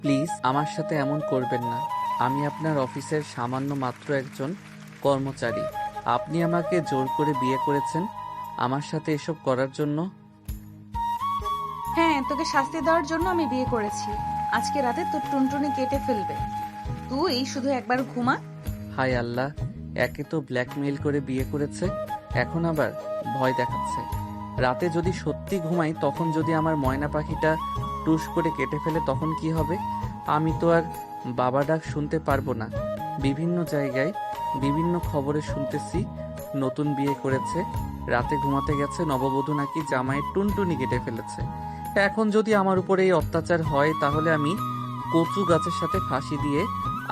Please আমার সাথে এমন করবেন না। আমি আপনার অফিসের সামান্য মাত্র একজন কর্মচারী। আপনি আমাকে জোর করে বিয়ে করেছেন আমার সাথে এসব করার জন্য। হ্যাঁ, তোকে শাস্তি দেওয়ার জন্য আমি বিয়ে করেছি। আজকে রাতে তোর টুনটুনি কেটে ফেলবে। তুই শুধু একবার ঘুমা। হায় আল্লাহ, একে তো ব্ল্যাকমেইল করে বিয়ে করেছে, এখন আবার ভয় দেখাচ্ছে। রাতে যদি সত্যি ঘুমাই, তখন যদি আমার ময়না পাখিটা টুস করে কেটে ফেলে তখন কি হবে? আমি তো আর বাবা ডাক শুনতে পারবো না। বিভিন্ন জায়গায় বিভিন্ন খবরে শুনতেছি নতুন বিয়ে করেছে, রাতে ঘুমাতে গেছে, নববধূ নাকি জামাইয়ের টুনটুনি কেটে ফেলেছে। এখন যদি আমার উপরে এই অত্যাচার হয়, তাহলে আমি কচু গাছের সাথে ফাঁসি দিয়ে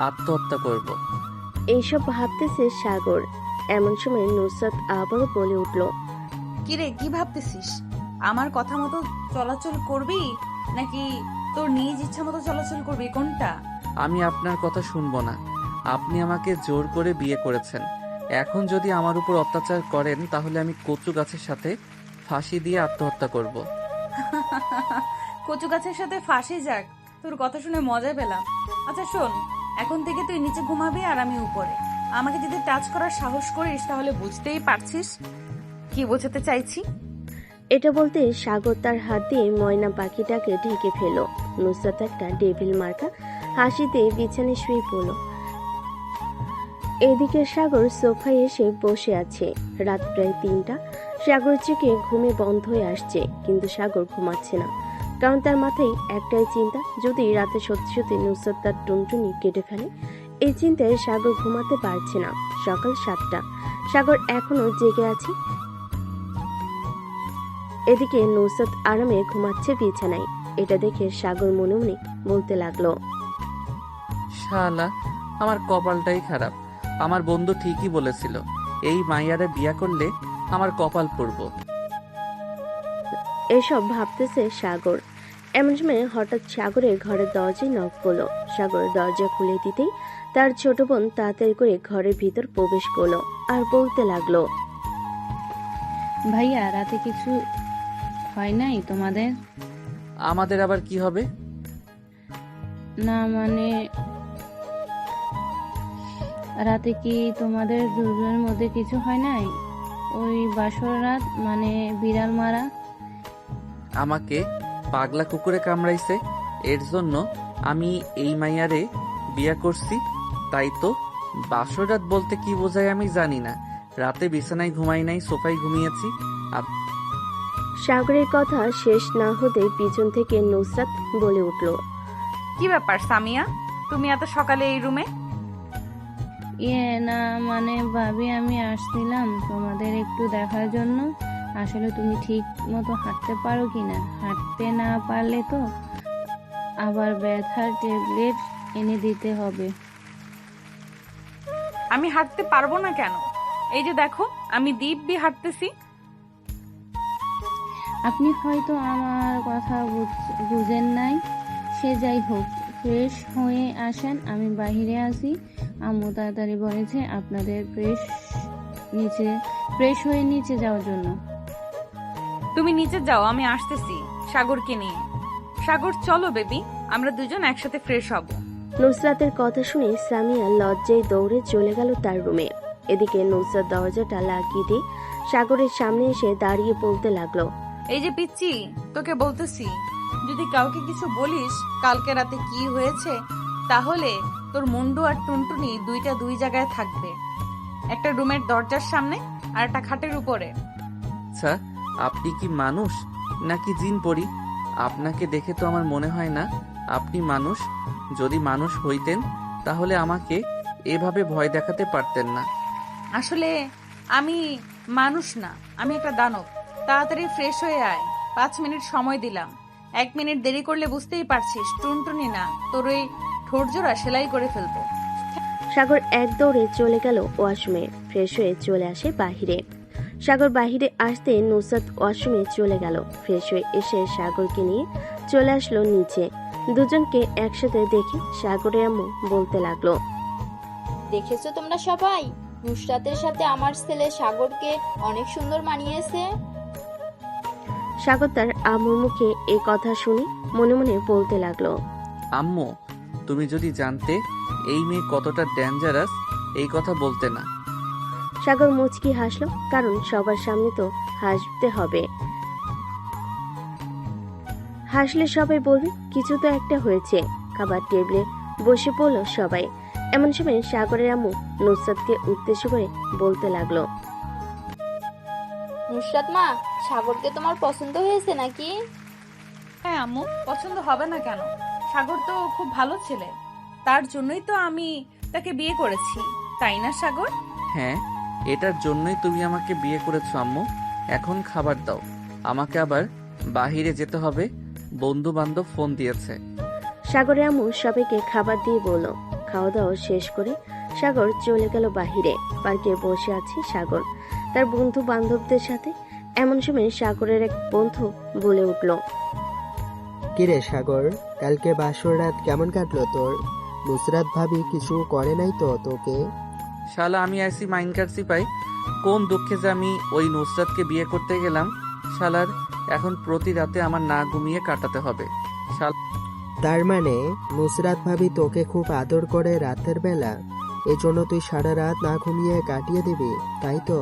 আত্মহত্যা করব। এইসব ভাবতেছে সাগর। এমন সময় নুসরাত আবারও বলে উঠল, কিরে, কি ভাবতেছিস? আমার কথা মতো চলাচল করবি নাকি তোর নিজ ইচ্ছা মতো চলাচল করবি, কোনটা? আমি আপনার কথা শুনবো না। আপনি আমাকে জোর করে বিয়ে করেছেন, এখন যদি আমার উপর অত্যাচার করেন তাহলে আমি কচু গাছের সাথে ফাঁসি দিয়ে আত্মহত্যা করব। কচু গাছের সাথে ফাঁসি যাক, তোর কথা শুনে মজা পেলাম। আচ্ছা শোন, এখন থেকে তুই নিচে ঘুমাবি আর আমি উপরে। আমাকে যদি টাচ করার সাহস করিস তাহলে বুঝতেই পারছিস কি বোঝাতে চাইছি। এটা বলতে সাগর তার হাত দিয়ে ময়না পাখিটাকে ঢেকে ফেল। নুসরাত একটা ডেভিল মার্কা হাসিতে বিছানায় শুয়ে পড়ল। এদিকে সাগর সোফায় এসে বসে আছে। রাত প্রায় 3টা। সাগর চোখে ঘুমে বন্ধ হয়ে আসছে, কিন্তু সাগর ঘুমাচ্ছে না, কারণ তার মাথায় একটাই চিন্তা, যদি রাতে সত্যি সত্যি নুসরাত তার টুনটুনি কেটে ফেলে। এই চিন্তায় সাগর ঘুমাতে পারছে না। সকাল 7টা, সাগর এখনো জেগে আছে। এদিকে নুসরাত আরামে ঘুমাচ্ছে বিছানায়। এটা দেখে সাগর মনে মনে বলতে লাগলো, শালা, আমার কপালটাই খারাপ। আমার বন্ধু ঠিকই বলেছিল, এই মাইয়ারে বিয়া করলে আমার কপাল পড়ব। এসব ভাবতেছে সাগর। এমন সময় হঠাৎ সাগরের ঘরের দরজায় নক করলো। সাগর দরজা খুলে দিতেই তার ছোট বোন তাড়াতাড়ি করে ঘরের ভিতর প্রবেশ করলো আর বলতে লাগলো, ভাইয়া, রাতে কিছু হয় নাই তোমাদের? আমাদের আবার কি হবে? না মানে, রাতে কি তোমাদের দুজনের মধ্যে কিছু হয় নাই? ওই বাসর রাত, মানে বিড়াল মারা। আমাকে পাগলা কুকুরে কামড়াইছে, এর জন্য আমি এই মাইয়ারে বিয়া করছি। তাই তো, বাসরাত বলতে কি বোঝায় আমি জানি না। রাতে বিছানায় ঘুমাই নাই, সোফায় ঘুমিয়েছি। সাগরের কথা শেষ না হতে পিছন থেকে নুসরাত বলে উঠল, কি ব্যাপার সামিয়া, তুমি এত সকালে এই রুমে? না মানে ভাবি, আমি আসছিলাম তোমাদের একটু দেখার জন্য। আসলে তুমি ঠিক মতো হাঁটতে পারো কিনা। হাঁটতে না পারলে তো আবার ব্যথার ট্যাবলেট এনে দিতে হবে। আমি হাঁটতে পারবো না কেন? এই যে দেখো, আমি দিব্যি হাঁটতেছি। আপনি হয়তো আমার কথা বুঝেন নাই। সে যাই হোক, ফ্রেশ হয়ে আসেন, আমি বাইরে আসি। আম্মু তাড়াতাড়ি বলেছে আপনাদের ফ্রেশ হয়ে নিচে যাওয়ার জন্য। তুমি নিচে যাও, আমি আসতেছি সাগরকে নিয়ে। সাগর চলো বেবি, আমরা দুজন একসাথে ফ্রেশ হব। নুসরাতের কথা শুনে সামিয়া লজ্জায় দৌড়ে চলে গেল তার রুমে। এদিকে নুসরাত দরজাটা লাগিয়ে দিয়ে সাগরের সামনে এসে দাঁড়িয়ে বলতে লাগলো, এই যে পিচ্চি, তোকে বলতেছি, যদি কাউকে কিছু বলিস কালকে রাতে কি হয়েছে, তাহলে তোর মুন্ডু আর টুনটুনি দুইটা দুই জায়গায় থাকবে। একটা রুমের দরজার সামনে আর একটা খাটের উপরে। আচ্ছা, আপনি কি মানুষ নাকি জিন পরি? আপনাকে দেখে তো আমার মনে হয় না আপনি মানুষ। যদি মানুষ হইতেন তাহলে আমাকে এভাবে ভয় দেখাতে পারতেন না। আসলে আমি মানুষ না, আমি একটা দানব। তাড়াতাড়ি ফ্রেশ হয়ে আয়, 5 মিনিট সময় দিলাম। 1 মিনিট দেরি করলে বুঝতেই পারছিস টুনটুনি না, তোর ওই ঠোঁট জোড়া সেলাই করে ফেলবো। সাগর এক দৌড়ে চলে গেল ওয়াশরুমে। ফ্রেশ হয়ে চলে আসে বাহিরে। সাগর বাহিরে আসতে নুসরাত ওয়াশরুমে চলে গেল। ফ্রেশ হয়ে এসে সাগরকে নিয়ে চলে আসলো নিচে। দুজনকে একসাথে দেখে সাগরের আম্মু বলতে লাগলো, দেখেছো তোমরা সবাই, নুসরাতের সাথে আমার ছেলে সাগরকে অনেক সুন্দর মানিয়েছে। সাগর তার আম্মুর মুখে এই কথা শুনে মনে মনে বলতে লাগলো, আম্মু, তুমি যদি জানতে এই মেয়ে কতটা ডেঞ্জারাস, এই কথা বলতে না। সাগর মুচকি হাসলো, কারণ সবার সামনে তো হাসতে হবে। হাসলে সবাই বলবে কিছু তো একটা হয়েছে। খাবার টেবিলে বসে পড়লো সবাই। এমন সময় সাগরের আম্মু নুসরাতকে উদ্দেশ্য করে বলতে লাগলো, নুসরাত মা, সাগরকে তোমার পছন্দ হয়েছে নাকি? হ্যাঁ আম্মু, পছন্দ হবে না কেন? সাগর তো খুব ভালো ছেলে, তার জন্যই তো আমি তাকে বিয়ে করেছি, তাই না সাগর? হ্যাঁ, এটার জন্যই তুমি আমাকে বিয়ে করেছো আম্মু। এখন খাবার দাও, আমাকে আবার বাহিরে যেতে হবে, বন্ধু বান্ধব ফোন দিয়েছে। সাগরের আম্মু সবাইকে খাবার দিয়ে বলল। খাওয়া দাওয়া শেষ করে সাগর চলে গেল বাহিরে। পার্কে বসে আছে সাগর তার বন্ধু বান্ধবদের সাথে। এমন সময় সাগরের এক বন্ধু বলে উঠল, কিরে সাগর, কালকে বাসর রাত কেমন কাটলো তোর? নুসরাত ভাবি কিছু করে নাই তো তোকে? শালা আমি আইসি মাইন্ড কাটছি পাই, কোন দুঃখে যে আমি ওই নুসরাতকে বিয়ে করতে গেলাম। শালার এখন প্রতি রাতে আমার না ঘুমিয়ে কাটাতে হবে। তার মানে নুসরাত ভাবি তোকে খুব আদর করে রাতের বেলা, এজন্য তুই সারা রাত না ঘুমিয়ে কাটিয়ে দিবি, তাই তো?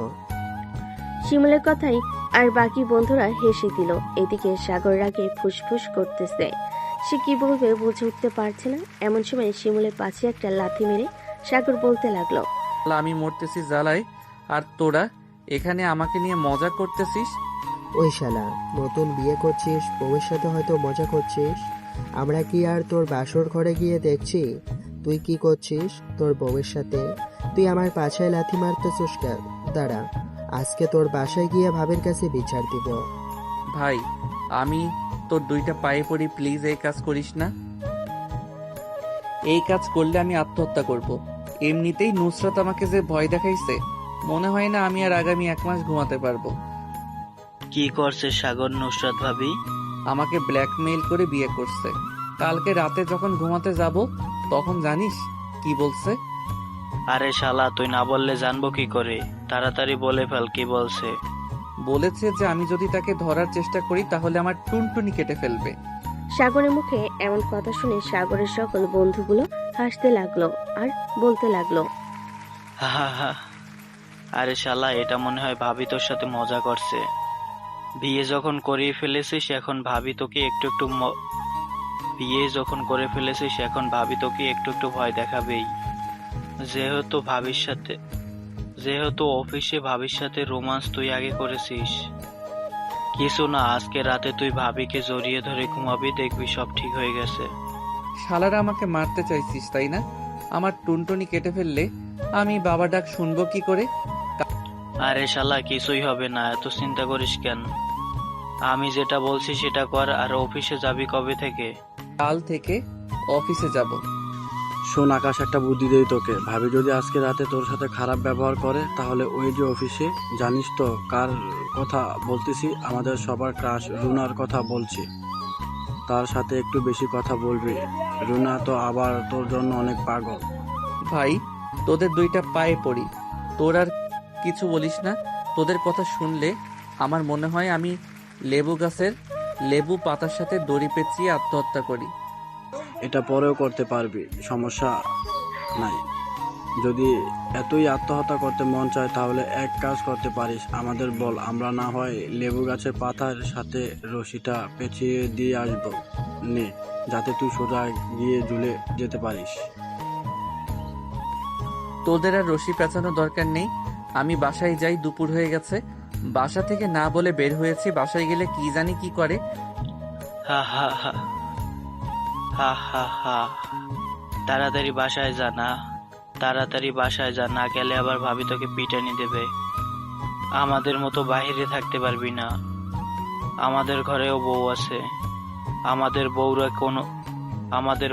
শিমুলের কথাই আর বাকি বন্ধুরা হেসে দিল। এদিকে সাগর রাগে ফুসফুস করতেছে, সে কি বলবে বুঝে উঠতে পারছে না। এমন সময় শিমুলের পাশে একটা লাথি মেরে সাগর বলতে লাগলো, শালা আমি মরতেছি জ্বালায়, আর তোরা এখানে আমাকে নিয়ে মজা করতেছিস। ওই শালা, নতুন বিয়ে করছিস, বউয়ের সাথে হয়তো মজা করছিস। আমরা কি আর তোর বাসর ঘরে গিয়ে দেখছি তুই কি করছিস তোর বউয়ের সাথে? তুই আমার পাছায় লাথি মারতেছিস কেন? দাঁড়া, আজকে তোর বাসায় গিয়ে ভাবের কাছে বিচার দিব। ভাই, আমি তোর দুইটা পায়ে পড়ি, প্লিজ এই কাজ করিস না। এই কাজ করলে আমি আত্মহত্যা করব। এমনিতেই নুসরাত আমাকে যে ভয় দেখাইছে, মনে হয় না আমি আর আগামী 1 মাস ঘুমাতে পারবো। কি করছে সাগর নুসরাত ভাবি? আমাকে ব্ল্যাকমেইল করে বিয়ে করছে। কালকে রাতে যখন ঘুমাতে যাব তখন জানিস কি বলছে? আরে শালা, তুই না বললে জানবো কি করে? তাড়াতাড়ি বলে ফেল, কি বলছে? বলেছে যে আমি যদি তাকে ধরার চেষ্টা করি তাহলে আমার টুনটুনি কেটে ফেলবে। সাগরের মুখে এমন কথা শুনে সাগরের সকল বন্ধুগুলো হাসতে লাগলো আর বলতে লাগলো, হা হা হা। আরে শালা, এটা মনে হয় ভাবি তোর সাথে মজা করছে। বিয়ে যখন করে ফেলেছিস এখন ভাবি তোকে একটু একটু ভয় দেখাবেই। যেহেতু অফিসে ভাবির সাথে রোমান্স তুই আগে করেছিস। কিছু না, আজকে রাতে তুই ভাবিকে জড়িয়ে ধরে ঘুমাবি, দেখবি সব ঠিক হয়ে গেছে। শালারা আমাকে মারতে চাইছিস তাই না? আমার টুনটুনি কেটে ফেললে আমি বাবা ডাক শুনবো কি করে? আরে শালা, কিছুই হবে না, এত চিন্তা করিস কেন? আমি যেটা বলছি সেটা কর। আর অফিসে যাবি কবে থেকে? কাল থেকে অফিসে যাব। শোন আকাশ, একটা বুদ্ধি দেই তোকে। ভাবি যদি আজকে রাতে তোর সাথে খারাপ ব্যবহার করে তাহলে ওই যে অফিসে, জানিস তো কার কথা বলতেছি? আমাদের সবার ক্রাশ রুনার কথা বলছি। তার সাথে একটু বেশি কথা বলবি। রুনা তো আবার তোর জন্য অনেক পাগল। ভাই, তোদের দুইটা পায়ে পড়ি, তোর আর কিছু বলিস না। তোদের কথা শুনলে আমার মনে হয় আমি লেবু গাছের লেবু পাতার সাথে দড়ি পেঁচিয়ে আত্মহত্যা করি। এটা পরেও করতে পারবি, সমস্যা নাই। যদি এতই আত্মহত্যা করতে মন চায় তাহলে এক কাজ করতে পারিস, আমাদের বল, আমরা না হয় লেবু গাছের পাতার সাথে রশিটা পেঁচিয়ে দিয়ে আসবো নে, যাতে তুই সোজা গিয়ে ঝুলে যেতে পারিস। তোদের আর রশি পেঁচানোর দরকার নেই। আমি বাসায় যাই, দুপুর হয়ে গেছে। বাসা থেকে না বলে বের হয়েছি, বাসায় গেলে কি জানি কি করে। হা হা হা হা হা হা। তাড়াতাড়ি বাসায় যা, না গেলে আবার ভাবি তোকে পিটানি দেবে। আমাদের মতো বাইরে থাকতে পারবি না। আমাদের ঘরেও বউ আছে। আমাদের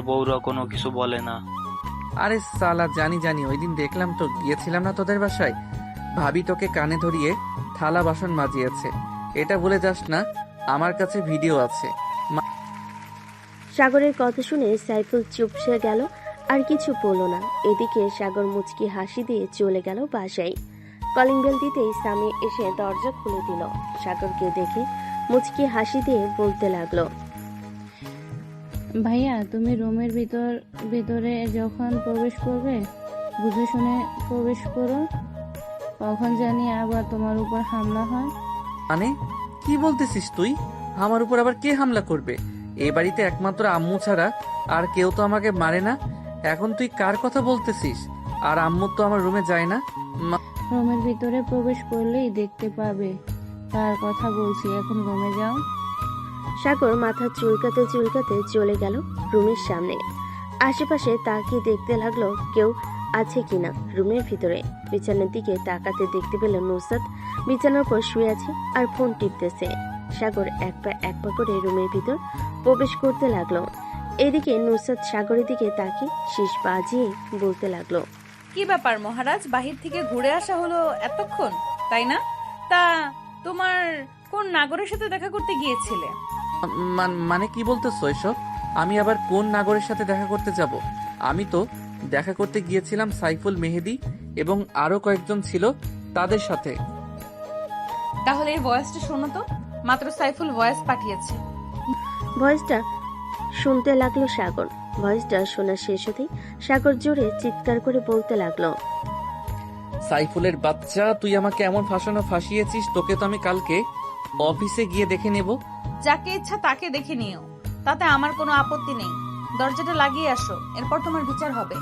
বউরা কোনো কিছু বলে না। আরে সালা, জানি ওই দিন দেখলাম তো, গিয়েছিলাম না তোদের বাসায়, ভাবি তোকে কানে ধরিয়ে থালা বাসন মাজিয়েছে। এটা বলে যাস না, আমার কাছে ভিডিও আছে। সাগরের কথা শুনে সাইফুল চুপসে গেল, আর কিছু বলল না। এদিকে সাগর মুচকি হাসি দিয়ে চলে গেল বাসায়। কলিং বেল দিতেই সামি এসে দরজা খুলে দিল। সাগরকে দেখে মুচকি হাসি দিয়ে বলতে লাগলো, ভাইয়া তুমি রুমের ভিতরে যখন প্রবেশ করবে বুঝে শুনে প্রবেশ করো, কখন জানি আবার তোমার উপর হামলা হয়। মানে কি বলতেছিস তুই? আমার উপর আবার কে হামলা করবে? এই বাড়িতে একমাত্র আম্মু ছাড়া আর কেউ তো আমাকে মারে না। এখন তুই কার কথা বলতেছিস? আর আম্মু তো আমার রুমে যায় না। রুমের ভিতরে প্রবেশ করলেই দেখতে পাবে কার কথা বলছি। এখন রুমে যাও। সাগর মাথা চুলকাতে চুলকাতে চলে গেল রুমের সামনে। আশেপাশে তাকিয়ে দেখতে লাগলো কেউ আছে কিনা রুমের ভিতরে। বিছানার দিকে তাকাতে দেখতে পেল নুসরাত বিছানার উপর শুয়ে আছে আর ফোন টিপতেছে। সাগর এক পা করে রুমের ভিতর প্রবেশ করতে লাগলো। এদিকে নুসরাত সাগরের দিকে তাকিয়ে শীষ বাজিয়ে বলতে লাগলো, কি ব্যাপার মহারাজ, বাহির থেকে ঘুরে আসা হলো এতক্ষণ, তাই না? তা তোমার কোন নাগরের সাথে দেখা করতে গিয়েছিলে? মানে কি বলতেছো এসব? আমি আবার কোন নাগরের সাথে দেখা করতে যাব? আমি তো দেখা করতে গিয়েছিলাম সাইফুল, মেহেদি এবং আরো কয়েকজন ছিল তাদের সাথে। তাহলে এই ভয়েসটা শোনো তো, মাত্র সাইফুল ভয়েস পাঠিয়েছে। ভয়েসটা শুনতে লাগলো সাগর। ভয়েসটা শোনা শেষ হতেই সাগর জোরে চিৎকার করে বলতে লাগলো, সাইফুলের বাচ্চা, তুই আমাকে এমন ফাঁসিয়েছিস, তোকে তো আমি কালকে অফিসে গিয়ে দেখে নেব। যাকে ইচ্ছা তাকে দেখে নিও, তাতে আমার কোনো আপত্তি নেই। দরজাটা লাগিয়ে আসো, এরপর তোমার বিচার হবে।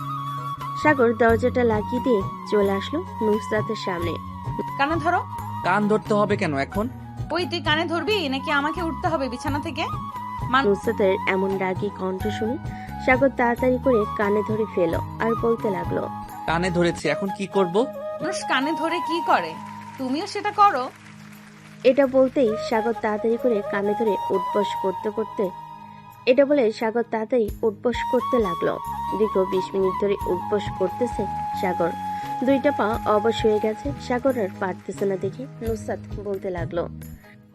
সাগর দরজাটা লাগিয়ে দিয়ে চলে আসলো নুসরাতের সামনে। কানে ধরো। কান ধরতে হবে কেন এখন? ওই তুই কানে ধরবি নাকি আমাকে উঠতে হবে বিছানা থেকে? নুসরাতের এমন রাগী কণ্ঠ শুনে সাগর তাড়াতাড়ি করে কানে ধরে ফেলো আর বলতে লাগলো, কানে ধরেছি, এখন কি করব? মানুষ কানে ধরে কি করে, তুমিও সেটা করো। এটা বলতেই সাগর তাড়াতাড়ি করে কানে ধরে উঠবস করতে লাগলো। দীর্ঘ 20 মিনিট ধরে উঠবস করতেছে সাগর। দুইটা পা অবশ হয়ে গেছে, সাগর আর পারতেছে না দেখে নুসরাত বলতে লাগলো,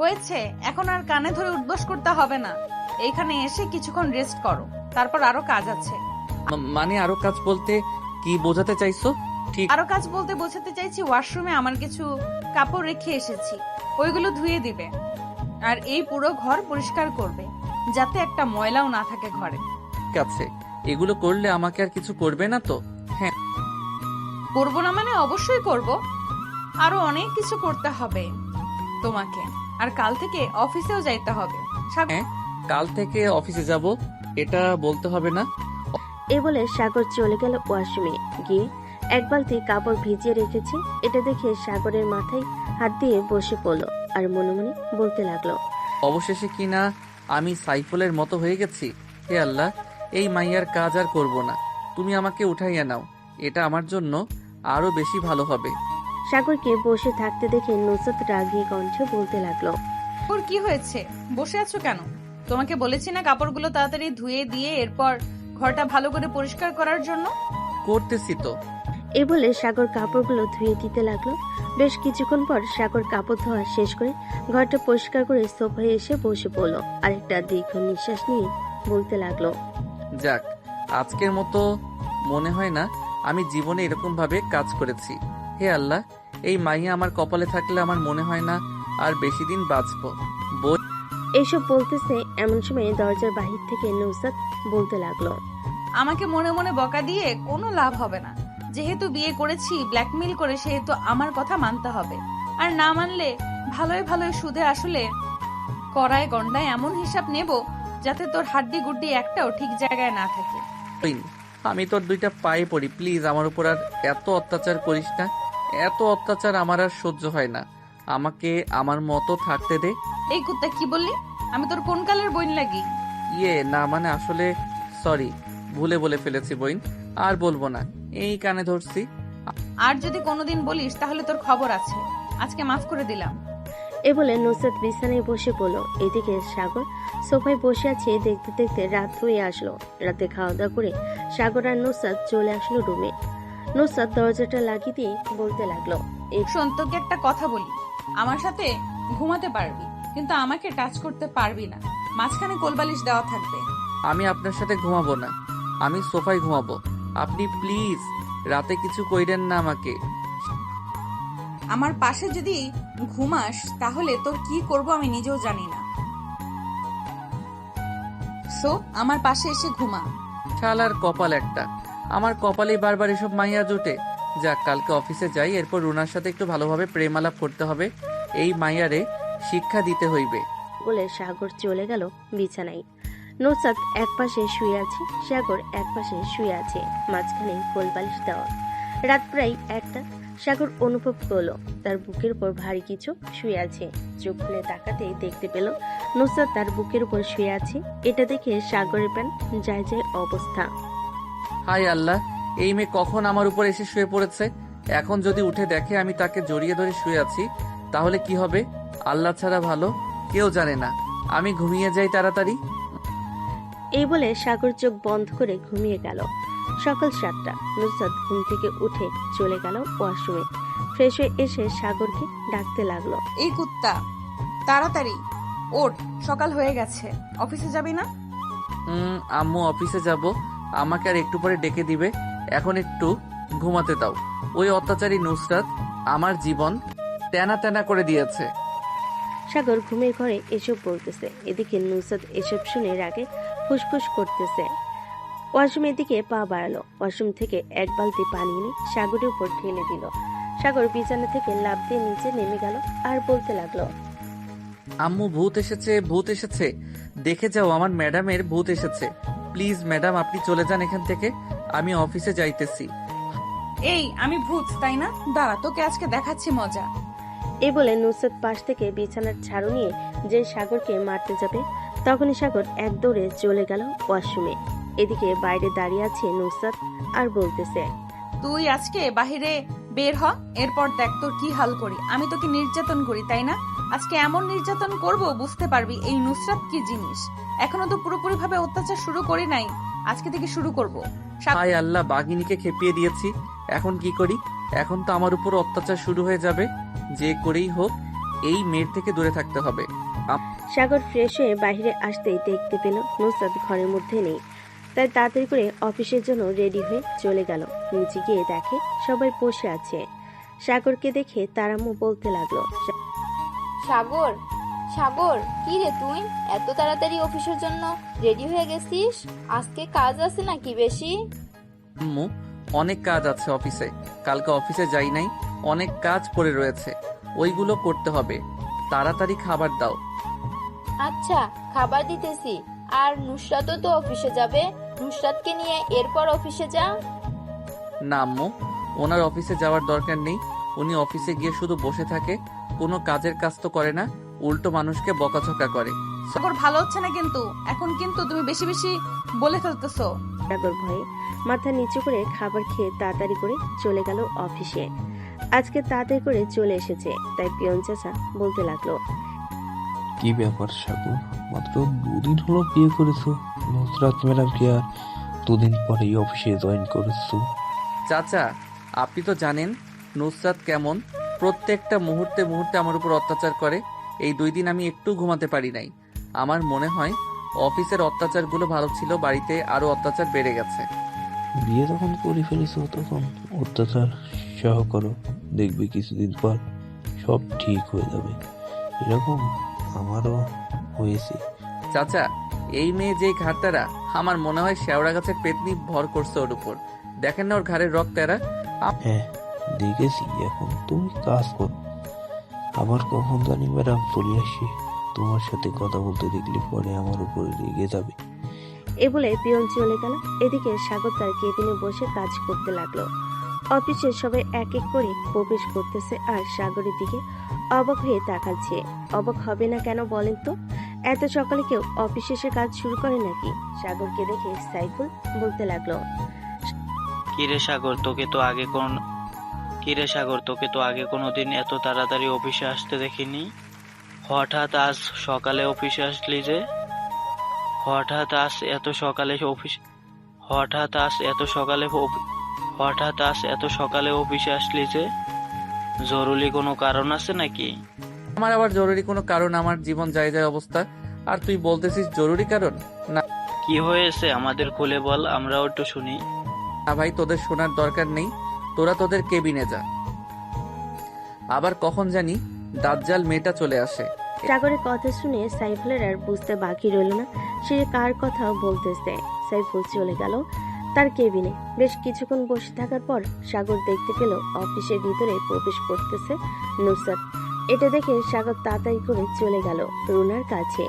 হয়েছে, এখন আর কানে ধরে উঠবস করতে হবে না। এইখানে এসে কিছুক্ষণ রেস্ট করো, তারপর আরো কাজ আছে। মানে আরো কাজ বলতে কি বোঝাতে চাইছো? ঠিক আরো কাজ বলতে বোঝাতে চাইছি, ওয়াশরুমে আমার কিছু কাপড় রেখে এসেছি, ওইগুলো ধুয়ে দিবে। আর এই পুরো ঘর পরিষ্কার করবে, যাতে একটা ময়লাও না থাকে ঘরে। আছে, এগুলো করলে আমাকে আর কিছু করবে না তো? হ্যাঁ, করবো না মানে অবশ্যই করব। আরো অনেক কিছু করতে হবে তোমাকে, আর কাল থেকে অফিসেও যাইতে হবে। হ্যাঁ, কাল থেকে অফিসে যাব, এটা বলতে হবে না। এই বলে সাগর চলে গেল ওয়াশরুমে। গিয়ে এক বালতি কাপড় ভিজিয়ে রেখেছে, এটা দেখে সাগরের মাথায় হাত দিয়ে বসে পড়লো আর মনে মনে বলতে লাগলো, অবশেষে কিনা আমি সাইফুলের মতো হয়ে গেছি। হে আল্লাহ, এই মাইয়ার কাজ আর করব না, তুমি আমাকে উঠাইয়া নাও, এটা আমার জন্য আরো বেশি ভালো হবে। সাগরকে বসে থাকতে দেখে নুসরাত রাগী কণ্ঠে বলতে লাগলো, ওর কি হয়েছে, বসে আছো কেন? তোমাকে বলেছি না কাপড়গুলো তাড়াতাড়ি ধুয়ে দিয়ে এরপর ঘরটা ভালো করে পরিষ্কার করার জন্য? করতেছি তো। এই বলে সাগর কাপড়গুলো ধুয়ে দিতে লাগলো। বেশ কিছুক্ষণ পর সাগর কাপড় ধোয়া শেষ করে ঘরটা পরিষ্কার করে সোফায় এসে বসে পড়লো। আরেকটা দীর্ঘ নিঃশ্বাস নিয়ে বলতে লাগলো, যাক, আজকের মতো মনে হয় না আমি জীবনে এরকম ভাবে কাজ করেছি। হে আল্লাহ, এই মাইয়া আমার কপালে থাকলে আমার মনে হয় না আর বেশি দিন বাঁচবো। এইসব বলতেছে এমন সময় দরজার বাহির থেকে নুসরাত বলতে লাগলো, আমাকে মনে মনে বকা দিয়ে কোনো লাভ হবে না। যেহেতু বিয়ে করেছি ব্ল্যাকমেইল করে, সেহেতু আমার কথা মানতে হবে। আর না মানলে ভালোই ভালোই সুদে আসলে কড়ায় গন্ডায় এমন হিসাব নেব যাতে তোর হাড্ডি গুড্ডি একটাও ঠিক জায়গায় না থাকে। আমি তোর দুইটা পায়ে পড়ি, প্লিজ আমার উপর আর এত অত্যাচার করিস না। এত অত্যাচার আমার আর সহ্য হয় না, আমাকে আমার মতো থাকতে দে। এই কুত্তা, কি বললি? আমি তোর কোন কালের বইন লাগি? না মানে আসলে সরি, ভুলে বলে ফেলেছি বইন, আর বলবো না, এই কানে ধরছি। আর যদি কোনোদিন বলিস তাহলে তোর খবর আছে। আজকে মাফ করে দিলাম। এ বলে নুসরাত বিছানায় বসে পড়লো। এদিকে সাগর সোফায় বসে আছে। দেখতে দেখতে রাত হয়ে আসলো। রাতে খাওয়া দাওয়া করে সাগর আর নুসরাত চলে আসলো রুমে। নুসরাত দরজাটা লাগিয়ে দিয়ে বলতে লাগলো, শোন, তোকে একটা কথা বলি, আমার সাথে ঘুমাতে পারবি, কিন্তু আমাকে টাচ করতে পারবি না। মাঝখানে কোলবালিশ দেওয়া থাকবে। আমি আপনার সাথে ঘুমাবো না, আমি সোফায় ঘুমাবো। আপনি প্লিজ রাতে কিছু কইরেন না আমাকে। আমার পাশে যদি ঘুমাস তাহলে তোর কি করব আমি নিজেও জানি না। সো আমার পাশে এসে ঘুমা। শালার কপাল একটা, আমার কপালেই বারবার এসব মাইয়া জোটে। যাক, কালকে অফিসে যাই, এরপর রুনার সাথে একটু ভালোভাবে প্রেম আলাপ করতে হবে। এই মাইয়ারে শিক্ষা দিতে হইবে। বলে সাগর চলে গেল বিছানায়। নুসরাত একপাশে শুয়ে আছে, সাগর একপাশে শুয়ে আছে, মাঝখানে কোলবালিশ দেওয়া। রাত প্রায় 1টা। সাগর অনুভব করলো তার বুকের উপর ভারী কিছু শুয়ে আছে। চোখ খুলে তাকাতেই দেখতে পেল নুসরাত তার বুকের উপর শুয়ে আছে। এটা দেখে সাগরের প্রাণ যায় যায় অবস্থা। হায় আল্লাহ, এই মেয়ে কখন আমার উপর এসে শুয়ে পড়েছে। এখন যদি উঠে দেখে আমি তাকে জড়িয়ে ধরে শুয়ে আছি, তাহলে কি হবে? আল্লাহ ছাড়া ভালো কেউ জানে না। আমি ঘুমিয়ে যাই তাড়াতাড়ি। এই বলে সাগর চোখ বন্ধ করে ঘুমিয়ে গেল। সকাল 7টা। নুসরাত ঘুম থেকে উঠে চলে গেল ওয়াশরুমে। ফ্রেশ হয়ে এসে সাগরকে ডাকতে লাগলো। এই কুত্তা, তাড়াতাড়ি ওঠ, সকাল হয়ে গেছে। অফিসে যাবি না? আম্মু অফিসে যাব, আমাকে আর একটু পরে ডেকে দিবে। এখন একটু ঘুমাতে দাও। ওই অত্যাচারী নুসরাত আমার জীবন তেনা তেনা করে দিয়েছে। সাগর ঘুমের ঘরে এসব বলতেছে, এদিকে নুসরাত এসব শুনে রাগে ফুসফুস করতেছে। ওয়াশরুমের দিকে পা বাড়ালো। ওয়াশরুম থেকে এক বালতি পানি এনে সাগরের উপর ঢেলে দিল। সাগর বিছানা থেকে লাফ দিয়ে নিচে নেমে গেল আর বলতে লাগলো, আম্মু ভূত এসেছে, ভূত এসেছে, দেখে যাও আমার ম্যাডামের ভূত এসেছে। প্লিজ ম্যাডাম, আপনি চলে যান এখান থেকে, আমি অফিসে যাইতেছি। এই আমি ভূত তাই না? দাঁড়া, তোকে আজকে দেখাচ্ছি মজা। এই বলে নুসরাত পাশ থেকে বিছানার ঝাড়ু নিয়ে যে সাগরকে মারতে যাবে, তখনই সাগর এক দৌড়ে চলে গেল ওয়াশরুমে। এদিকে বাইরে দাঁড়িয়ে আছে নুসরাত আর বলতেছে, তুই আজকে বাহিরে বের হ, এরপর দেখ তোর কি হাল করি। আমি তোকে নির্যাতন করি তাই না? আজকে এমন নির্যাতন করব বুঝতে পারবি এই নুসরাত কি জিনিস। এখনো তো পুরোপুরি ভাবে অত্যাচার শুরু করি নাই, আজকে থেকে শুরু করব। হায় আল্লাহ, বাঘিনীকে খেপিয়ে দিয়েছি, এখন কি করি? এখন তো আমার উপর অত্যাচার শুরু হয়ে যাবে। যে করেই হোক এই মেয়ের থেকে দূরে থাকতে হবে। সাগর ফ্রেশ হয়ে বাইরে আসতেই দেখতে পেল নুসরাত ঘরের মধ্যে নেই। তাই তাড়াতাড়ি করে অফিসের জন্য রেডি হয়ে চলে গেল। নিচে গিয়ে দেখে সবাই বসে আছে। সাগরকে দেখে তার আম্মু বলতে লাগলো, সাগর, সাগর, কি রে তুই এত তাড়াতাড়ি অফিসের জন্য রেডি হয়ে গেছিস? আজকে কাজ আছে নাকি বেশি? আম্মু, অনেক কাজ আছে অফিসে, কালকে অফিসে যাই নাই, অনেক কাজ পড়ে রয়েছে, ওইগুলো করতে হবে। তাড়াতাড়ি খাবার দাও। আচ্ছা, খাবার দিতেছি। আর নুসরাতও তো অফিসে যাবে, নুসরাতকে নিয়ে এরপর অফিসে যা। না আম্মু, ওনার অফিসে যাওয়ার দরকার নেই। উনি অফিসে গিয়ে শুধু বসে থাকে, কোনো কাজের কাজ তো করে না, উল্টো মানুষকে বকাঝকা করে। সাগর ভালো হচ্ছে না কিন্তু, এখন কিন্তু তুমি বেশি বেশি বলে ফেলতেছো। সাগর ভয়ে মাথা নিচু করে খাবার খেয়ে তাড়াতাড়ি করে চলে গেল অফিসে। আজকে তাড়াতাড়ি করে চলে এসেছে, তাই পিয়ন চাচা বলতে লাগলো, কি ব্যাপার সাগর, মাত্র 2 দিন হলো বিয়ে করেছো, নুসরাত ম্যাডাম কি আর 2 দিন পরেই অফিসে জয়েন করেছো? চাচা, আপনি তো জানেন নুসরাত কেমন, প্রত্যেকটা মুহূর্তে মুহূর্তে আমার উপর অত্যাচার করে। এই 2 দিন আমি একটু ঘুমাতে পারি নাই। আমার মনে হয় অফিসের অত্যাচারগুলো ভালো ছিল, বাড়িতে আরো অত্যাচার বেড়ে গেছে। বিয়ে যখন করে ফেলেছো তখন অত্যাচার সহ করো, দেখবি কিছুদিন পর সব ঠিক হয়ে যাবে। এরকম আমারও হয়েছে। চাচা, এই মেয়ে যেই ঘাটতারা, আমার মনে হয় শেওড়া গাছের পেতনি ভর করছে ওর উপর। দেখেন না ওর ঘাড়ের রক্ত এরা। হ্যাঁ দেখেছি, এখন তুমি কাজ করো, আবার কখন জানি ম্যাডাম চলে আসি, তোমার সাথে কথা বলতে দেখলে পরে আমার উপরে রেগে যাবে। এ বলে পিয়ন চলে গেল। এদিকে সাগর তার কেবিনে বসে কাজ করতে লাগলো। অফিসে সবাই এক এক করে প্রবেশ করতেছে আর সাগরের দিকে অবাক হয়ে তাকাচ্ছে। অবাক হবে না কেন বলেন তো? এত সকালে কেউ অফিসে এসে কাজ শুরু করে নাকি? সাগরকে দেখে সাইফুল বলতে লাগলো, কিরে সাগর, তোকে তো আগে কোনোদিন এত তাড়াতাড়ি অফিসে আসতে দেখিনি। হঠাৎ আজ সকালে অফিসে আসলি যে? হঠাৎ আজ এত সকালে অফিসে আসলি যে? জরুরি কোনো কারণ আছে নাকি? আমার আবার জরুরি কোনো কারণ? আমার জীবন যায় যায় অবস্থা, আর তুই বলতেছিস জরুরি কারণ? না কি হয়েছে আমাদের খুলে বল, আমরাও একটু শুনি। না ভাই, তোদের শোনার দরকার নেই, তোরা তোদের কেবিনে যা। আবার কখন জানি দাজ্জাল মেয়েটা চলে আসে। সাগরের কথা শুনে সাইফুলের আর বুঝতে বাকি রইল না সে কার কথা বলতেছে। সাইফুল চলে গেল তার কেবিনে। বেশ কিছুক্ষণ বসে থাকার পর সাগর দেখতে পেল অফিসের ভিতরে প্রবেশ করতেছে নুসরাত। এটা দেখে সাগর তাড়াতাড়ি করে চলে গেল রুনার কাছে।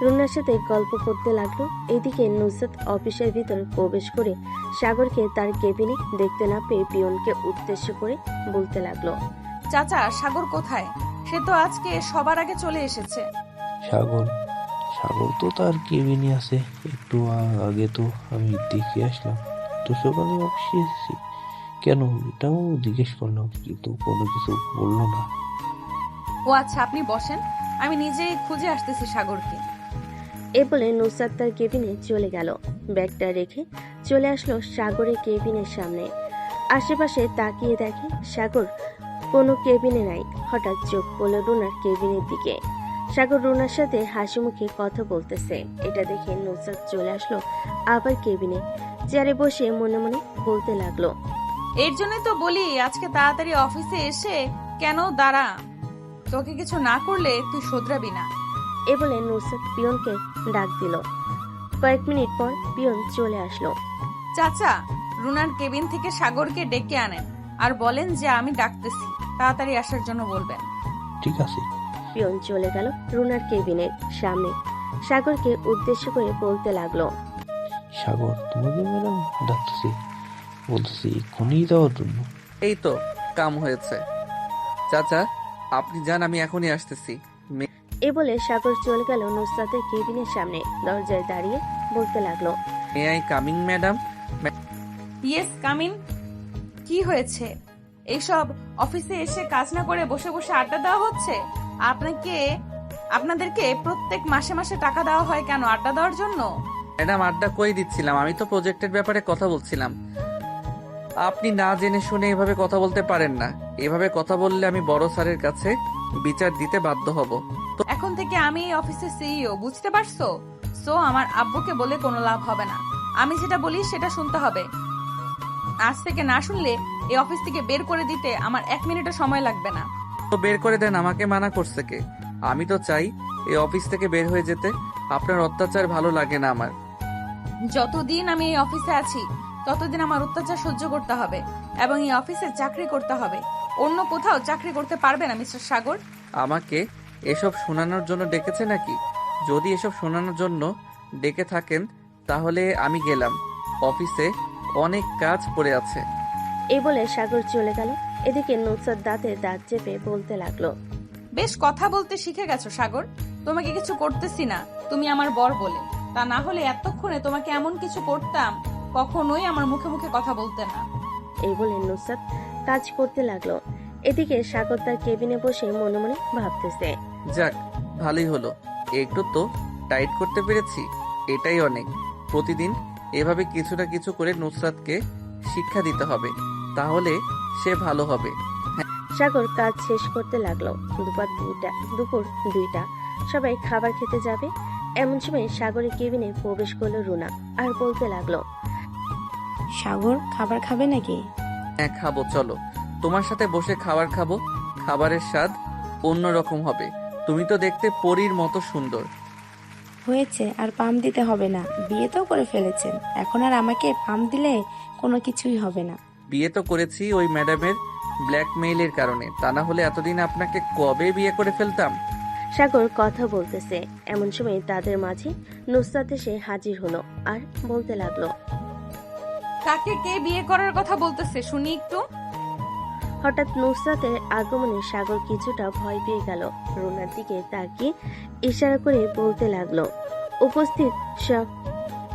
রুনার সাথে গল্প করতে লাগলো। এদিকে নুসরাত অফিসের ভিতরে প্রবেশ করে সাগরকে তার কেবিনে দেখতে না পেয়ে পিয়নকে উদ্দেশ্য করে বলতে লাগলো, চাচা, সাগর কোথায়? সে তো আজকে সবার আগে চলে এসেছে। সাগর সাগর তো তার কেবিনে আছে। একটু আগে তো আমি দেখে আসলাম। তো সকালে অফিসে এসেছি কেন এটাও জিজ্ঞেস করলাম, কিন্তু কোনো কিছু বললো না। ও আচ্ছা, আপনি বসেন, আমি নিজেই খুঁজে আসতেছি সাগরকে। এ বলে নুসরাত তার কেবিনে চলে গেল। ব্যাগটা রেখে চলে আসলো সাগরের কেবিনের সামনে। আশেপাশে তাকিয়ে দেখে সাগর কোনো কেবিনে নাই। হঠাৎ চোখ পড়ল রুনার কেবিনের দিকে। সাগর রুনার সাথে হাসি মুখে কথা বলতেছে। এটা দেখে নুসরাত চলে আসলো আবার কেবিনে। চেয়ারে বসে মনে মনে বলতে লাগলো, এর জন্য তো বলি আজকে তাড়াতাড়ি অফিসে এসে কেন দাঁড়া, তোকে কিছু না করলে তুই শোধরাবি না। এ বলে নুসরাত পিয়নকে ডাক দিল। কয়েক মিনিট পর পিয়ন চলে আসলো। চাচা, রুনার কেবিন থেকে সাগরকে ডেকে আনেন আর বলেন যে আমি ডাকতেছি, তাড়াতাড়ি আসার জন্য বলবেন। ঠিক আছে। পিয়ন চলে গেল রুনার কেবিনের সামনে। সাগরকে উদ্দেশ্য করে বলতে লাগলো, সাগর তোমাকে ম্যাডাম ডাকতেছি, বলতেছি এক্ষুনি যাওয়ার জন্য। এই তো কাম হয়েছে। চাচা আপনি যান, আমি এখনই আসতেছি। এ বলে সাগর চলে গেল নুসরাতের কেবিনের সামনে। দরজায় দাঁড়িয়ে বলতে লাগলো, may I coming madam? Yes, come in. কি হয়েছে? এইসব অফিসে এসে কাজ না করে বসে বসে আড্ডা দেওয়া হচ্ছে? আপনাদেরকে প্রত্যেক মাসে মাসে টাকা দেওয়া হয় কেন? আড্ডা দেওয়ার জন্য? ম্যাডাম আড্ডা কই দিচ্ছিলাম, আমি তো প্রজেক্টের ব্যাপারে কথা বলছিলাম। আপনি না জেনে শুনে এভাবে কথা বলতে পারেন না। এভাবে কথা বললে আমি বড় স্যারের কাছে বিচার দিতে বাধ্য হব। এখন থেকে আমি এই অফিসের সিইও, বুঝতে পারছো? সো আমার আব্বুকে বলে কোনো লাভ হবে না। আমি যেটা বলি সেটা শুনতে হবে। আজ থেকে না শুনলে এই অফিস থেকে বের করে দিতে আমার 1 মিনিটও সময় লাগবে না। তো বের করে দেন, আমাকে মানা করছে কে? আমি তো চাই এই অফিস থেকে বের হয়ে যেতে। আপনার অত্যাচার ভালো লাগে না আমার। যতদিন আমি এই অফিসে আছি ততদিন আমার অত্যাচার সহ্য করতে হবে এবং এই অফিসে চাকরি করতে হবে। অন্য কোথাও চাকরি করতে পারবে না মিস্টার সাগর। আমাকে এসব শোনানোর জন্য ডেকেছে নাকি? যদি এসব শোনানোর জন্য ডেকে থাকেন তাহলে আমি গেলাম। অফিসে অনেক কাজ পড়ে আছে। এই বলে সাগর চলে গেল। এদিকে নুসরাত দাঁতে দাঁত চেপে বলতে লাগলো, বেশ কথা বলতে শিখে গেছো সাগর। তোমাকে কিছু করতেছি না, তুমি আমার বর বলে। তা না হলে এতক্ষণে তোমাকে এমন কিছু করতাম, কখনোই আমার মুখে মুখে কথা বলতে না। এই বলে নুসরাত কাজ করতে লাগলো। এদিকে সাগর তার কেবিনে বসে মনে মনে ভাবতেছে, যাক ভালোই হলো, একটু তো টাইট করতে পেরেছি, এটাই অনেক। প্রতিদিন এভাবে কিছু না কিছু করে নুসরাতকে শিক্ষা দিতে হবে, তাহলে সে ভালো হবে। সাগর কাজ শেষ করতে লাগলো। দুপুর 2টা। সবাই খাবার খেতে যাবে। এমন সময় সাগরের কেবিনে প্রবেশ করলো রুনা আর বলতে লাগলো, সাগর খাবার খাবে নাকি? হ্যাঁ খাবো, চলো তোমার সাথে বসে খাবার খাবো। খাবারের স্বাদ অন্যরকম হবে। তুমি তো দেখতে পরীর মতো সুন্দর। হয়েছে, আর পাম দিতে হবে না, বিয়ে তো করে ফেলেছেন, এখন আর আমাকে পাম দিলে কোনো কিছুই হবে না। বিয়ে তো করেছি ওই ম্যাডামের ব্ল্যাকমেইলের কারণে, তা না হলে এতদিন আপনাকে কবে বিয়ে করে ফেলতাম। সাগর কথা বলতেছে। এমন সময় তাদের মাঝে নুসরাত এসে হাজির হলো আর বলতে লাগলো, কাকে কে বিয়ে করার কথা বলতেছে শুনি একটু। হঠাৎ নুসরাতের আগমনে সাগর কিছুটা ভয় পেয়ে গেল। রুনার দিকে তাকিয়ে ইশারা করে বলতে লাগলো। উপস্থিত সব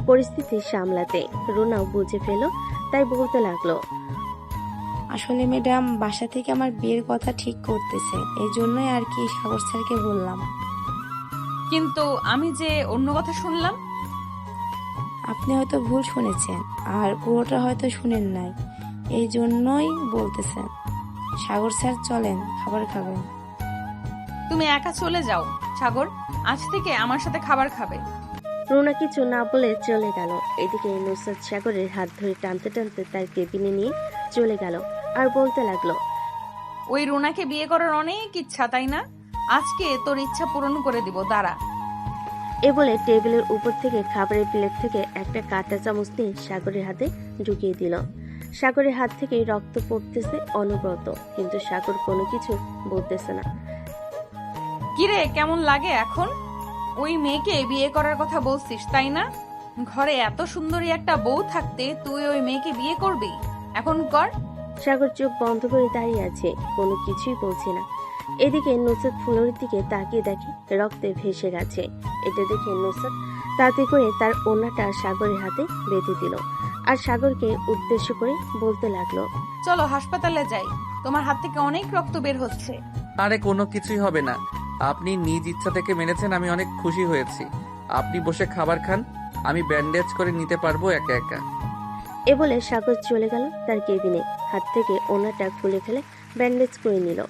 পরিস্থিতি সামলাতে রুনাও বুঝে ফেল, তাই বলতে লাগলো, আসলে ম্যাডাম বাসা থেকে আমার বিয়ের কথা ঠিক করতেছে, এই জন্যই আর কি সাগর স্যারকে বললাম। কিন্তু আমি যে অন্য কথা শুনলাম। আপনি হয়তো ভুল শুনেছেন আর পুরোটা হয়তো শুনেন নাই, এই জন্যই বলতেছেন। সাগর স্যার চলেন, খাবার খাবেন। তুমি একা চলে যাও সাগর, আজ থেকে আমার সাথে খাবার খাবে। রুনা কিছু না বলে চলে গেল। এদিকে নুসরাত সাগরের হাত ধরে টানতে টানতে তার কেবিনে নিয়ে চলে গেল আর বলতে লাগলো, ওই রুনাকে বিয়ে করার অনেক ইচ্ছা, তাই না? আজকে তোর ইচ্ছা পূরণ করে দিব, দাঁড়া। এ বলে টেবিলের উপর থেকে খাবারের প্লেট থেকে একটা কাঁটা চামচ নিয়ে সাগরের হাতে ঢুকিয়ে দিল। সাগরের হাত থেকে রক্ত পড়তেছে অনবরত, কিন্তু সাগর কোনো কিছু বলতেছে না। কিরে, কেমন লাগে এখন? ওই মেয়েকে বিয়ে করার কথা বলছিস তাই না? ঘরে এত সুন্দরী একটা বউ থাকতে তুই ওই মেয়েকে বিয়ে করবি? এখন কর। সাগর চোখ বন্ধ করে দাঁড়িয়ে আছে, কোনো কিছুই বলছে না। এদিকে নুসরাত ফুলরির দিকে তাকিয়ে দেখে রক্তে ভেসে গেছে। এটা দেখে নুসরাত তাড়াতাড়ি করে তার ওড়নাটা সাগরের হাতে বেঁধে দিল আর সাগরকে উদ্দেশ্য করে বলতে লাগলো, চলো হাসপাতালে যাই, তোমার হাত থেকে অনেক রক্ত বের হচ্ছে। আরে কোনো কিছুই হবে না, আপনি নিজ ইচ্ছা থেকে মেনেছেন, আমি অনেক খুশি হয়েছি। আপনি বসে খাবার খান, আমি ব্যান্ডেজ করে নিতে পারবো একা একা। এ বলে সাগর চলে গেল তার কেবিনে। হাত থেকে ওড়নাটা খুলে ফেলে ব্যান্ডেজ করে নিল।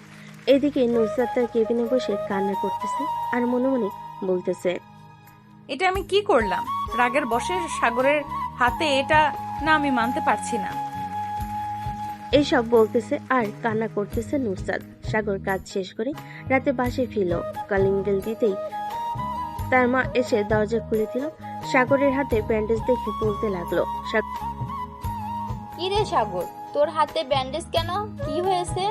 এদিকে নুসরাত তার কেবিনে বসে কান্না করতেছে আর মনে মনে বলতেছে, এটা আমি কি করলাম? রাগের বশে সাগরের হাতে এটা না, আমি মানতে পারছি না। এইসব বলতেছে আর কান্না করতেছে নুসরাত। সাগর কাজ শেষ করে রাতে বাসায় ফিরল। কলিং বেল দিতেই তার মা এসে দরজা খুলে দিল। সাগরের হাতে ব্যান্ডেজ দেখে বলতে লাগলো, কি রে সাগর, তোর হাতে ব্যান্ডেজ কেন? কি হয়েছে?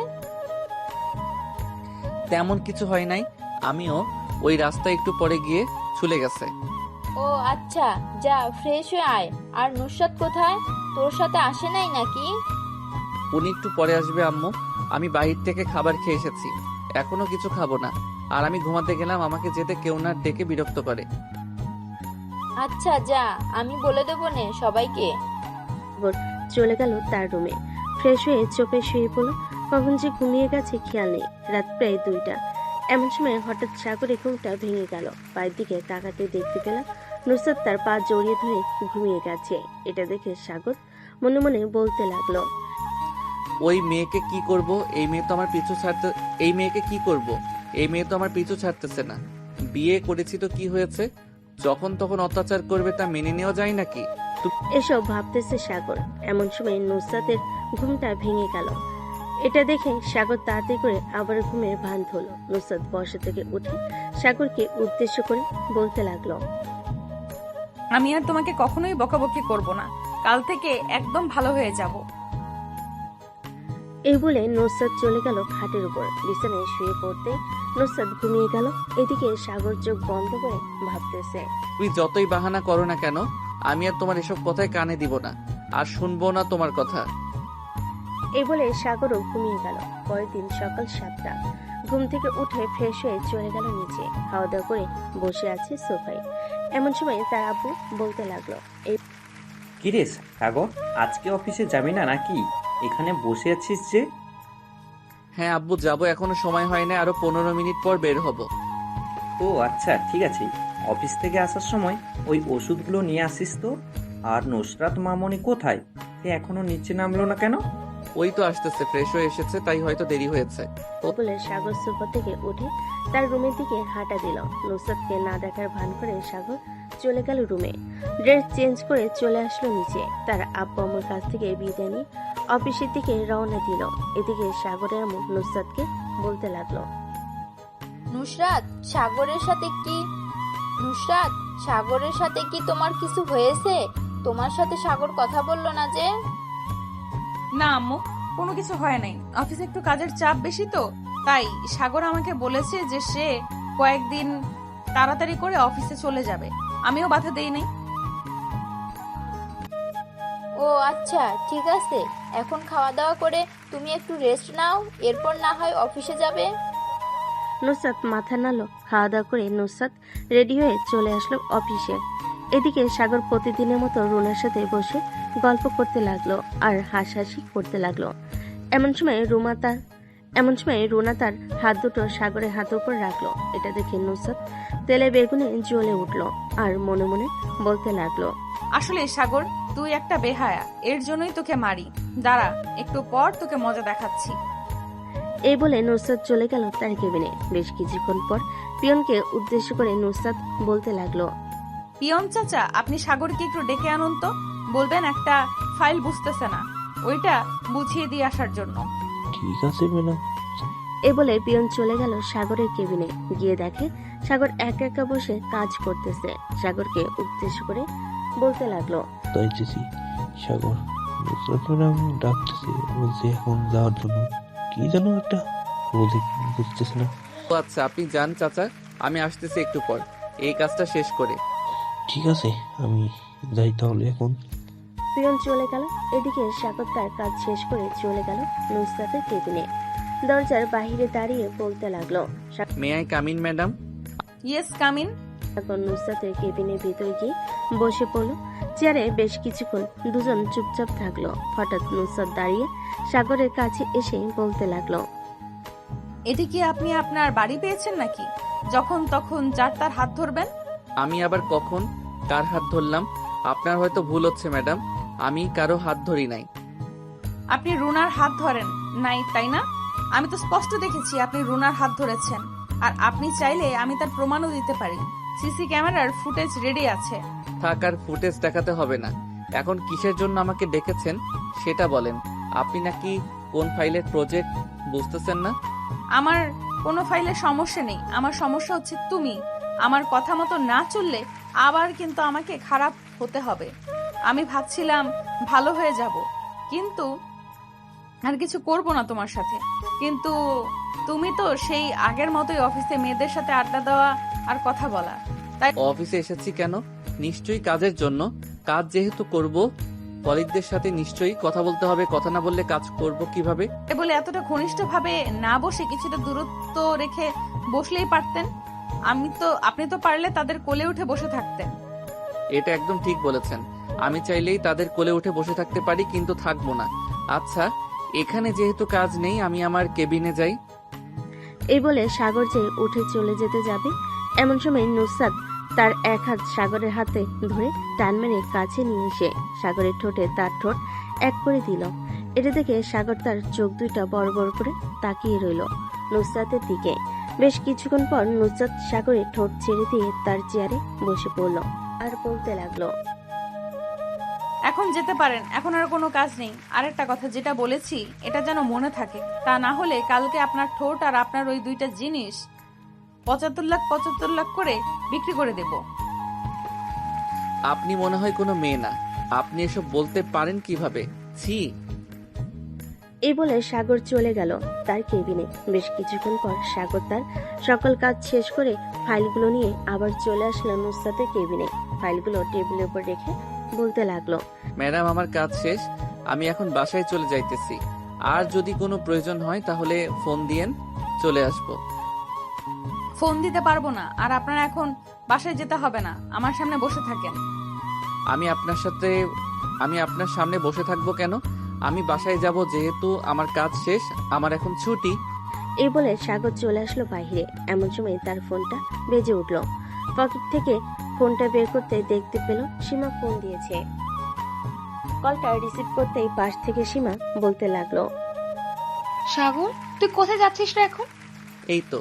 তেমন কিছু হয় নাই, আমিও ওই রাস্তায় একটু পরে গিয়ে ছুলে গেছে। ও আচ্ছা, যা ফ্রেশ হয়ে আয়। আর নুসরাত কোথায়? তোর সাথে আসে নাই নাকি? উনি একটু পরে আসবে আম্মু, আমি বাহির থেকে খাবার খেয়ে এসেছি, এখনো কিছু খাবো না। আর আমি ঘুমাতে গেলাম, আমাকে যেতে কেউ না ডেকে বিরক্ত করে। আচ্ছা যা, আমি বলে দেবো নে সবাইকে। চলে গেল তার রুমে। ফ্রেশ হয়ে চোখে শুয়ে পড়ল। কখন যে ঘুমিয়ে গেছে খেয়াল নেই। রাত প্রায় 2টা। এমন সময় হঠাৎ সাগরের ঘুমটা ভেঙে গেল। পায়ের দিকে তাকাতে দেখতে পেলাম নুসরাত তার পা জড়িয়ে ধরে ঘুমিয়ে গেছে। এটা দেখে সাগর মনে মনে বলতে লাগলো, ওই মেয়েকে কি করব? এই মেয়ে তো আমার পিছু ছাড়তে এই মেয়েকে কি করব? এই মেয়ে তো আমার পিছু ছাড়তেছে না। বিয়ে করেছি তো কি হয়েছে? যখন তখন অত্যাচার করবে তা মেনে নেওয়া যায় নাকি? এসব ভাবতেছে সাগর। এমন সময় নুসরাতের ঘুমটা ভেঙে গেল। এটা দেখে সাগর তাড়াতাড়ি করে আবার ঘুমের ভান হলো। নুসরাত বসা থেকে উঠে সাগরকে উদ্দেশ্য করে বলতে লাগলো, আমি আর তোমাকে কখনোই বকাবকি করব না, কাল থেকে একদম ভালো হয়ে যাব। এই বলে নুসরাত চলে গেল খাটের উপর। বিছানায় শুয়ে পড়তে নুসরাত ঘুমিয়ে গেল। এদিকে সাগর চোখ বন্ধ করে ভাবতেছে, তুমি যতই বাহানা করো না কেন, আমি আর তোমার এসব কথায় কানে দিব না, আর শুনবো না তোমার কথা। এই বলে সাগরও ঘুমিয়ে গেল। পরের দিন সকাল 7টা। ঘুম থেকে উঠে ফ্রেশ হয়ে চলে গেল নিচে। খাওয়া দাওয়া করে বসে আছে সোফায়। এমন সময় তার আব্বু বলতে লাগলো, এই কিরে সাগর, আজকে অফিসে যাবি না নাকি? এখানে বসে আছিস যে? হ্যাঁ আব্বু, যাবো, এখনো সময় হয় না, আরো 15 মিনিট পর বের হব। ও আচ্ছা, ঠিক আছে। অফিস থেকে আসার সময় ওই ওষুধগুলো নিয়ে আসিস তো। আর নুসরাত মামনি কোথায়? সে এখনো নিচে নামলো না কেন? ওই তো আসতেছে, ফ্রেশ হয়ে এসেছে, তাই হয়তো দেরি হয়েছে। বলে সাগর সোফা থেকে উঠে তার রুমের দিকে হাঁটা দিল। নুসরাতকে না দেখার ভান করে সাগর চলে গেল রুমে। ড্রেস চেঞ্জ করে চলে আসলো নিচে। তার আব্বু আম্মুর কাছ থেকে বিদায় নিয়ে অফিসের দিকে রওনা দিল। এদিকে সাগরের আম্মু নুসরাতকে বলতে লাগলো, নুসরাত, সাগরের সাথে কি তোমার কিছু হয়েছে? তোমার সাথে সাগর কথা বললো না যে? না আম্মু, কোনো কিছু হয় নাই। অফিসে একটু কাজের চাপ বেশি তো, তাই সাগর আমাকে বলেছে যে সে কয়েকদিন তাড়াতাড়ি করে অফিসে চলে যাবে। আমিও বাধা দেই নাই। ও আচ্ছা, ঠিক আছে। এখন খাওয়া দাওয়া করে তুমি একটু রেস্ট নাও, এরপর না হয় অফিসে যাবে। নুসরাত মাথা নাড়ল। খাওয়া দাওয়া করে নুসরাত রেডি হয়ে চলে আসলো অফিসে। এদিকে সাগর প্রতিদিনের মতো রুনার সাথে বসে গল্প করতে লাগলো আর হাসাহাসি করতে লাগলো। এমন সময় রুনা তার হাত দুটো সাগরের হাতের উপর রাখলো। এটা দেখে নুসরাত তেলে বেগুনে জ্বলে উঠলো আর মনে মনে বলতে লাগলো, আসলে সাগর, তুই একটা বেহায়া, এর জন্যই তোকে মারি। দাঁড়া, একটু পর তোকে মজা দেখাচ্ছি। এই বলে নুসরাত চলে গেল তার কেবিনে। বেশ কিছুক্ষণ পর পিয়নকে উদ্দেশ্য করে নুসরাত বলতে লাগলো, পিয়ন চাচা, আপনি সাগরকে একটু ডেকে আনুন তো। বলবেন একটা ফাইল বুঝতেছে না, ওইটা বুঝিয়ে দিয়ে আসার জন্য। ঠিক আছে ম্যাডাম। এ বলে পিয়ন চলে গেল সাগরের কেবিনে। গিয়ে দেখে সাগর একা একা বসে কাজ করতেছে। সাগরকে উদ্দেশ্য করে বলতে লাগলো, যাইতেছি। সাগর, নুসরাত ম্যাডাম ডাকতেছে, বলছে এখন যাওয়ার জন্য। কি যেন একটা বলতে বুঝতেছে না। ও আচ্ছা, আপনি যান চাচা, আমি আসতেছি একটু পর এই কাজটা শেষ করে। ঠিক আছে, আমি যাই তাহলে এখন। পিয়ন চলে গেল। এদিকে সাগর তার কাজ শেষ করে চলে গেল নুসরাতের কেবিনে। দরজার বাইরে দাঁড়িয়ে বলতে লাগলো, may I come in madam? Yes, come in. Sagar নুসরাতের কেবিনের ভিতরে গিয়ে বসে পড়ল। চেয়ারে বেশ কিছুক্ষণ দুজন চুপচাপ থাকলো। হঠাৎ নুসরাত দাঁড়িয়ে সাগরের কাছে এসে বলতে লাগলো, এটি কি আপনি আপনার বাড়ি পেয়েছেন নাকি যখন তখন যার তার হাত ধরবেন? আমি আবার কখন কার হাত ধরলাম? আপনার হয়তো ভুল হচ্ছে ম্যাডাম, আমি কারো হাত ধরি নাই। আপনি রুনার হাত ধরেন নাই, তাই না? আমি তো স্পষ্ট দেখেছি আপনি রুনার হাত ধরেছেন। আর আপনি চাইলে আমি তার প্রমাণও দিতে পারি। সিসি ক্যামেরার ফুটেজ রেডি আছে। থাক, আর ফুটেজ দেখাতে হবে না। এখন কিসের জন্য আমাকে ডেকেছেন সেটা বলেন। আপনি নাকি কোন ফাইলের প্রজেক্ট বুঝতেছেন না? আমার কোনো ফাইলের সমস্যা নেই, আমার সমস্যা হচ্ছে তুমি। আমার কথা মতো না চললে আবার কিন্তু আমাকে খারাপ হতে হবে। আমি ভাবছিলাম ভালো হয়ে যাব, কিন্তু আর কিছু করব না তোমার সাথে। কিন্তু তুমি তো সেই আগের মতোই অফিসে মেয়েদের সাথে আড্ডা দেওয়া আর কথা বলা। তাই অফিসে এসেছি কেন? নিশ্চয়ই কাজের জন্য। কাজ যেহেতু করব, কলিগদের সাথে নিশ্চয়ই কথা বলতে হবে। কথা না বললে কাজ করব কিভাবে? বলে এতটা ঘনিষ্ঠভাবে না বসে কিছুটা দূরত্ব রেখে বসলেই পারতেন। আপনি তো পারলে তাদের কোলে উঠে বসে থাকতেন। এটা একদম ঠিক বলেছেন। আমি চাইলেই তাদের কোলে উঠে বসে থাকতে পারি, কিন্তু থাকবো না। আচ্ছা, এখানে যেহেতু কাজ নেই, আমি আমার কেবিনে যাই। এই বলে সাগর যে উঠে চলে যেতে যাবে, এমন সময় নুসরাত তার এক হাত সাগরের হাতে ধরে টান মেরে কাছে নিয়ে এসে সাগরের ঠোঁটে তার ঠোঁট এক করে দিল। এটা দেখে সাগর তার চোখ দুইটা বড় বড় করে তাকিয়ে রইল নুসরাতের দিকে। বেশ কিছুক্ষণ পর নুসরাত সাগরের ঠোঁট ছেড়ে দিয়ে তার চেয়ারে বসে পড়ল আর বলতে লাগলো, এখন যেতে পারেন, এখন আর কোনো কাজ নেই। আরেকটা কথা, যেটা বলেছি এটা যেন মনে থাকে। তা না হলে কালকে আপনার ঠোঁট আর আপনার ওই দুইটা জিনিস 75 লাখ করে বিক্রি করে দেব। আপনি মনে হয় কোনো মেয়ে না। আপনি এসব বলতে পারেন কিভাবে? ছি। এই বলে সাগর চলে গেল তার কেবিনে। বেশ কিছুক্ষণ পর সাগর তার সকল কাজ শেষ করে ফাইলগুলো নিয়ে আবার চলে আসলো নুসরাতের কেবিনে। ফাইলগুলো টেবিলের উপর রেখে বলতে লাগলো, ম্যাডাম, আমার কাজ শেষ। আমি এখন বাসায় চলে যাইতেছি। আর যদি কোনো প্রয়োজন হয় তাহলে ফোন দিয়েন, চলে আসবো। ফোন দিতে পারবো না। আর আপনার এখন বাসায় যেতে হবে না, আমার সামনে বসে থাকেন। আমি আপনার সামনে বসে থাকবো কেন? আমি বাসায় যাব, যেহেতু আমার কাজ শেষ। আমার এখন ছুটি। এই বলে সাগর চলে আসলো বাইরে। এমন সময় তার ফোনটা বেজে উঠলো। পকেট থেকে ফোনটা বের করতে দেখতে পেল সীমা ফোন দিয়েছে। কলটা রিসিভ করতেই পাশ থেকে সীমা বলতে লাগলো, সাগর, তুই কোথায় যাচ্ছিস রে এখন? এই তো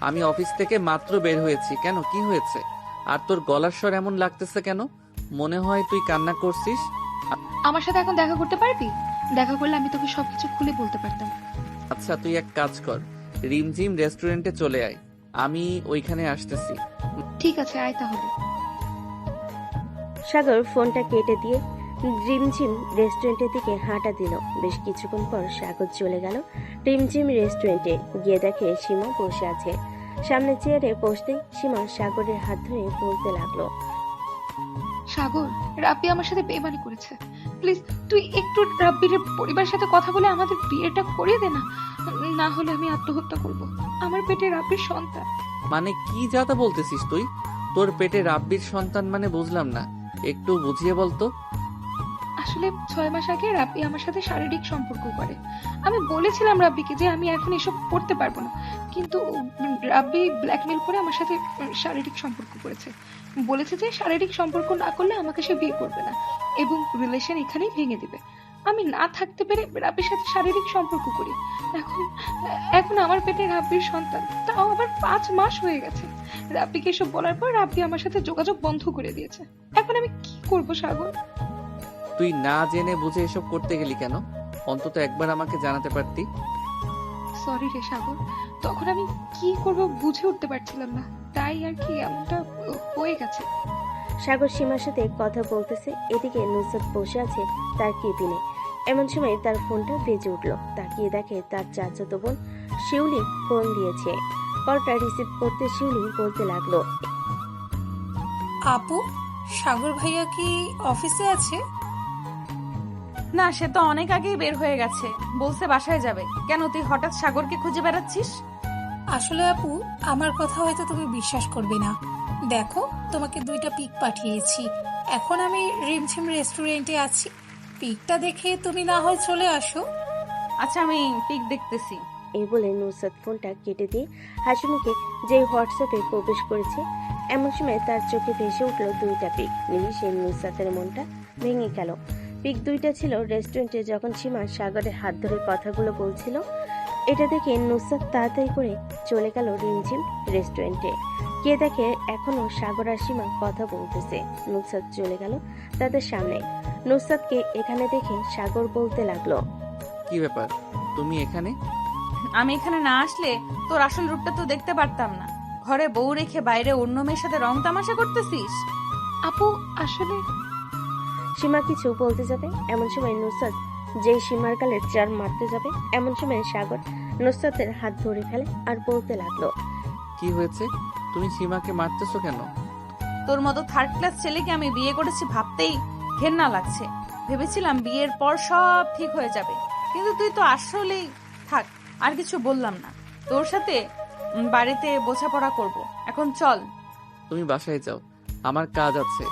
আমি অফিস থেকে মাত্র বের হয়েছি। কেন, কি হয়েছে? আর তোর গলার স্বর এমন লাগতেছে কেন? মনে হয় তুই কান্না করছিস। আমার সাথে এখন দেখা করতে পারবি? দেখা করলে আমি তোকে সবকিছু খুলে বলতে পারতাম। আচ্ছা, তুই এক কাজ কর, রিমঝিম রেস্টুরেন্টে চলে আয়। আমি ওইখানে আসতেছি। ঠিক আছে, আয় তাহলে। সাগর ফোনটা কেটে দিয়ে রিমঝিম রেস্টুরেন্টের দিকে হাঁটা দিল। বেশ কিছুক্ষণ পর সাগর চলে গেল রিমঝিম রেস্টুরেন্টে। গিয়ে দেখে সীমা বসে আছে। সামনে চেয়ারে বসতেই সীমা সাগরের হাত ধরে বলতে লাগলো, সাগর, রাব্বি আমার সাথে বেইমানি করেছে। প্লিজ তুই একটু রাব্বির পরিবারের সাথে কথা বলে আমাদের বিয়েটা করিয়ে দে না। না হলে আমি আত্মহত্যা করব। আমার পেটে রাব্বির সন্তান। মানে কি যাতা বলতেছিস তুই? তোর পেটে রাব্বির সন্তান মানে বুঝলাম না, একটু বুঝিয়ে বলতো। আসলে 6 মাস আগে রাব্বি আমার সাথে শারীরিক সম্পর্ক করে। আমি বলেছিলাম রাব্বিকে যে আমি এখন এসব করতে পারবো না, কিন্তু রাব্বি ব্ল্যাকমেল করে আমার সাথে শারীরিক সম্পর্ক করেছে। বলেছে যে শারীরিক সম্পর্ক না করলে আমাকে সে বিয়ে করবে না এবং রিলেশন এখানেই ভেঙে দিবে। আমি না থাকতে পেরে রাব্বির সাথে শারীরিক সম্পর্ক করি। এখন আমার পেটে রাব্বির সন্তান, তাও আবার 5 মাস হয়ে গেছে। রাব্বিকে এসব বলার পর রাব্বি আমার সাথে যোগাযোগ বন্ধ করে দিয়েছে। এখন আমি কি করব সাগর? তুই না জেনে বুঝে এসব করতে গেলি কেন? অন্তত একবার আমাকে জানাতে পারতি। সরি রে সাগর, তখন আমি কি করব বুঝে উঠতে পারছিলাম না। তাই আর কি এমনটা হয়ে গেছে। সাগর সীমার সাথে কথা বলতেছে, এদিকে নুসরাত বসে আছে তার কেবিনে। এমন সময় তার ফোনটা বেজে উঠলো। তাকিয়ে দেখে তার চাচাতো বোন শিউলি ফোন দিয়েছে। কলটা রিসিভ করতে শিউলি বলতে লাগলো, আপু, সাগর ভাইয়া কি অফিসে আছে? না, সে তো অনেক আগেই বের হয়ে গেছে, বলছে বাসায় যাবে। কেন, তুই হঠাৎ সাগরকে খুঁজে বেড়াচ্ছিস? আসলে আপু, আমার কথা হয়তো তুমি বিশ্বাস করবে না। দেখো, তোমাকে 2টা পিক পাঠিয়েছি। এখন আমি রিমঝিম রেস্টুরেন্টে আছি। পিকটা দেখে তুমি না হয় চলে আসো। আচ্ছা, আমি পিক দেখতেছি। এই বলে নুসরাত ফোনটা কেটে দিয়ে হাসিমুখে যে হোয়াটসঅ্যাপে প্রবেশ করেছে। এমন সময় তার চোখে ভেসে উঠল 2টা পিক। নিমিষে নুসরাতের মনটা ভেঙে গেল। পিক 2টা ছিল রেস্টুরেন্টে যখন সীমা সাগরের হাত ধরে কথাগুলো বলছিল। এটা দেখে নুসরাত তাড়াতাড়ি করে চলে গেল রিমঝিম রেস্টুরেন্টে। গিয়ে দেখে এখনো সাগর আর সীমা কথা বলতেছে। নুসরাত চলে গেল তাদের সামনে। নুসরাতকে এখানে দেখে সাগর বলতে লাগলো, কি ব্যাপার, তুমি এখানে? আমি এখানে না আসলে তোর আসল রূপটা তো দেখতে পারতাম না। ঘরে বউ রেখে বাইরে অন্য মেয়ের সাথে রং তামাশা করতেছিস। আপু আসলে সীমা কিছু বলতে যাবে, এমন সময় নুসরাত যেই সীমার গালে চার মারতে যাবে, এমন সময় সাগর নুসরাতের হাত ধরে ফেলে আর বলতে লাগলো, কি হয়েছে? তুমি সীমাকে মারতেছো কেন? তোর মতো থার্ড ক্লাস ছেলেকে আমি বিয়ে করেছি ভাবতেই ঘেন্না লাগছে। ভেবেছিলাম বিয়ের পর সব ঠিক হয়ে যাবে, কিন্তু তুই তো আসলেই থাক। আর কিছু বললাম না, তোর সাথে বাড়িতে বোঝাপড়া করব। এখন চল। তুমি বাসায় যাও, আমার কাজ আছে,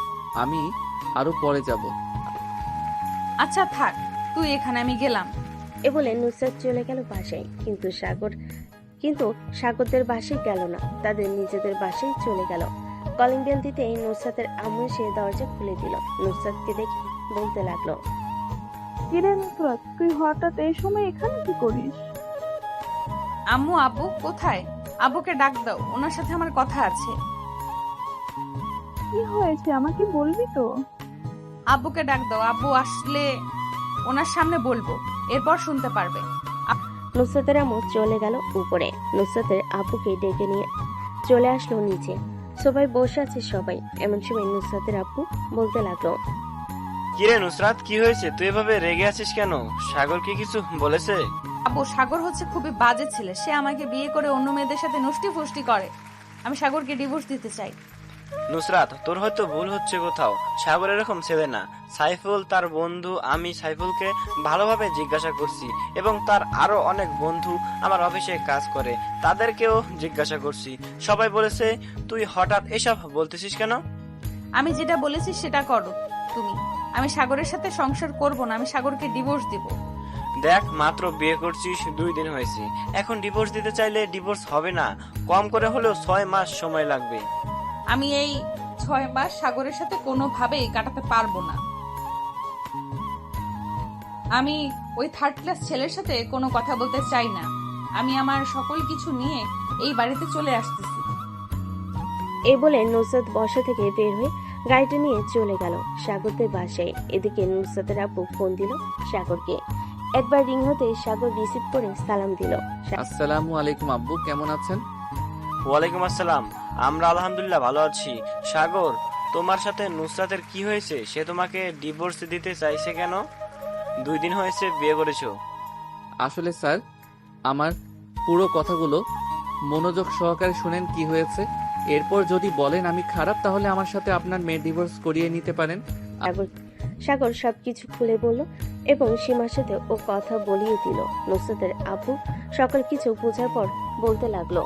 আমি আরো পরে যাব। আচ্ছা থাক, তুই এখানে, আমি গেলাম। এ বলে নুসরাত চলে গেল বাসায়। কিন্তু সাগরদের বাসায় গেল না, তাদের নিজেদের বাসায় চলে গেল। কলিং বেল দিতেই নুসরাতের আম্মু এসে দরজা খুলে দিল। নুসরাতকে দেখে বলতে লাগলো, কিরে নুসরাত, তুই হঠাৎ এই সময় এখানে কি করিস? আম্মু, আব্বু কোথায়? আব্বুকে ডাক দাও, ওনার সাথে আমার কথা আছে। কি হয়েছে আমাকে বলবি তো? আব্বুকে ডাক দাও, আব্বু আসলে ওনার সামনে বলবো, এরপর শুনতে পারবে। নুসরাতের আম্মু চলে গেল উপরে। নুসরাতের আব্বুকে ডেকে নিয়ে চলে আসলো নিচে। সবাই বসে আছে সবাই। এমন সময় নুসরাতের আব্বু বলতে লাগলো, কিরে নুসরাত, কি হয়েছে? তুই এভাবে রেগে আছিস কেন? সাগর কি কিছু বলেছে? আব্বু, সাগর হচ্ছে খুবই বাজে ছেলে। সে আমাকে বিয়ে করে অন্য মেয়েদের সাথে নষ্টি ফষ্টি করে। আমি সাগরকে ডিভোর্স দিতে চাই। নুসরাত, তোর হয়তো ভুল হচ্ছে কোথাও। সাগর এরকম ছেলে না। সাইফুল তার বন্ধু, আমি সাইফুলকে ভালোভাবে জিজ্ঞাসা করছি এবং তার আরো অনেক বন্ধু আমার অফিসে কাজ করে, তাদেরকেও জিজ্ঞাসা করছি। সবাই বলেছে তুই হঠাৎ এসব বলতেছিস কেন? আমি যেটা বলেছি সেটা করো তুমি। আমি সাগরের সাথে সংসার করব না, আমি সাগরকে ডিভোর্স দিব। দেখ, মাত্র বিয়ে করছিস, 2 দিন হয়েছে। এখন ডিভোর্স দিতে চাইলে ডিভোর্স হবে না, কম করে হলেও 6 মাস সময় লাগবে। আমি এই 6 মাস সাগরের সাথে কোনোভাবেই কাটাতে পারবো না। আমি ওই থার্ড ক্লাস ছেলের সাথে কোনো কথা বলতে চাই না। আমি আমার সকল কিছু নিয়ে এই বাড়িতে চলে আসতেছি। এই বলে নুসরাত বসা থেকে বের হয়ে গাড়িটা নিয়ে চলে গেল সাগরদের বাসায়। এদিকে নুসরাতের আব্বু ফোন দিল সাগরকে। একবার রিং হতে সাগর রিসিভ করে সালাম দিল। আসসালামু আলাইকুম আব্বু, কেমন আছেন? ওয়ালাইকুম আসসালাম, আমরা আলহামদুলিল্লাহ ভালো আছি। সাগর, তোমার সাথে নুসরাতের কি হয়েছে? সে তোমাকে ডিভোর্স দিতে চাইছে কেন? 2 দিন হয়েছে বিয়ে করেছো। আসলে স্যার, আমার পুরো কথাগুলো মনোযোগ সহকারে শুনেন কি হয়েছে। এরপর যদি বলেন আমি খারাপ, তাহলে আমার সাথে আপনার মেয়ে ডিভোর্স করিয়ে নিতে পারেন। সাগর সবকিছু খুলে বলল এবং সীমার সাথে ও কথা বলিয়ে দিল। নুসরাতের আব্বু সকল কিছু বোঝার পর বলতে লাগলো,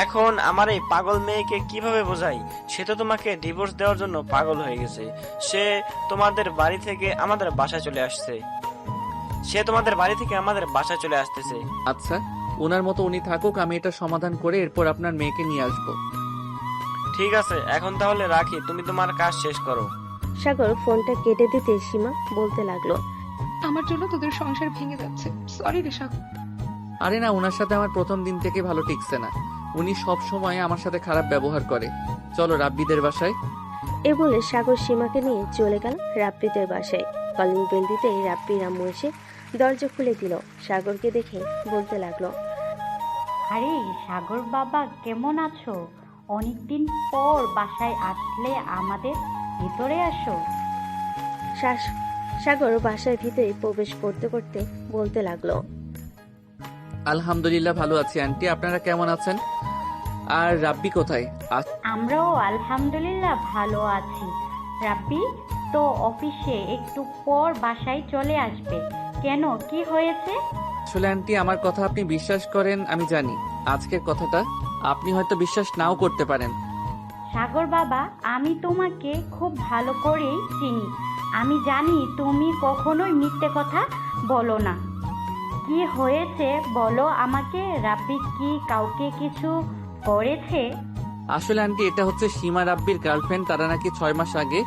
এখন আমার এই পাগল মেয়েকে কিভাবে বোঝাই? সে তো তোমাকে ডিভোর্স দেওয়ার জন্য পাগল হয়ে গেছে। সে তোমাদের বাড়ি থেকে আমাদের বাসায় চলে আসতেছে। আচ্ছা, ওনার মতো উনি থাকুক, আমি এটা সমাধান করে এরপর আপনার মেয়েকে নিয়ে আসব। ঠিক আছে, এখন তাহলে রাখি, তুমি তোমার কাজ শেষ করো। সাগর ফোনটা কেটে দিতে সীমা বলতে লাগলো, আমার জন্য তোদের সংসার ভেঙে যাচ্ছে। সরি রে সাগর। আরে না, ওনার সাথে আমার প্রথম দিন থেকে ভালো টিকছে না। উনি সব সময় আমার সাথে খারাপ ব্যবহার করে। চলো রাব্বিদের বাসায়। এ বলে সাগর সীমাকে নিয়ে চলে গেল রাব্বিদের বাসায়। কলিং বেল দিতে রাব্বির আম্মু এসে দরজা খুলে দিল। সাগরকে দেখে বলতে লাগলো, আরে সাগর বাবা, কেমন আছো? অনেকদিন পর বাসায় আসলে আমাদের ভেতরে আসো। সাগর বাসার ভিতরে প্রবেশ করতে করতে বলতে লাগলো, আলহামদুলিল্লাহ ভালো আছি আন্টি, আপনারা কেমন আছেন? আর রাব্বি কোথায়? আমরাও আলহামদুলিল্লাহ ভালো আছি। রাব্বি তো অফিসে, একটু পর বাসায় চলে আসবে। কেন, কি হয়েছে? আসলে আন্টি আমার কথা আপনি বিশ্বাস করেন আমি জানি, আজকের কথাটা আপনি হয়তো বিশ্বাস নাও করতে পারেন। সাগর বাবা, আমি তোমাকে খুব ভালো করেই চিনি। আমি জানি তুমি কখনোই মিথ্যে কথা বলো না। কি হয়েছে বলো আমাকে। রাব্বি কি কাউকে কিছু করেছে? আসলে আন্টি এটা হচ্ছে সীমা রাব্বির গার্লফ্রেন্ড, তারা নাকি 6 মাস আগে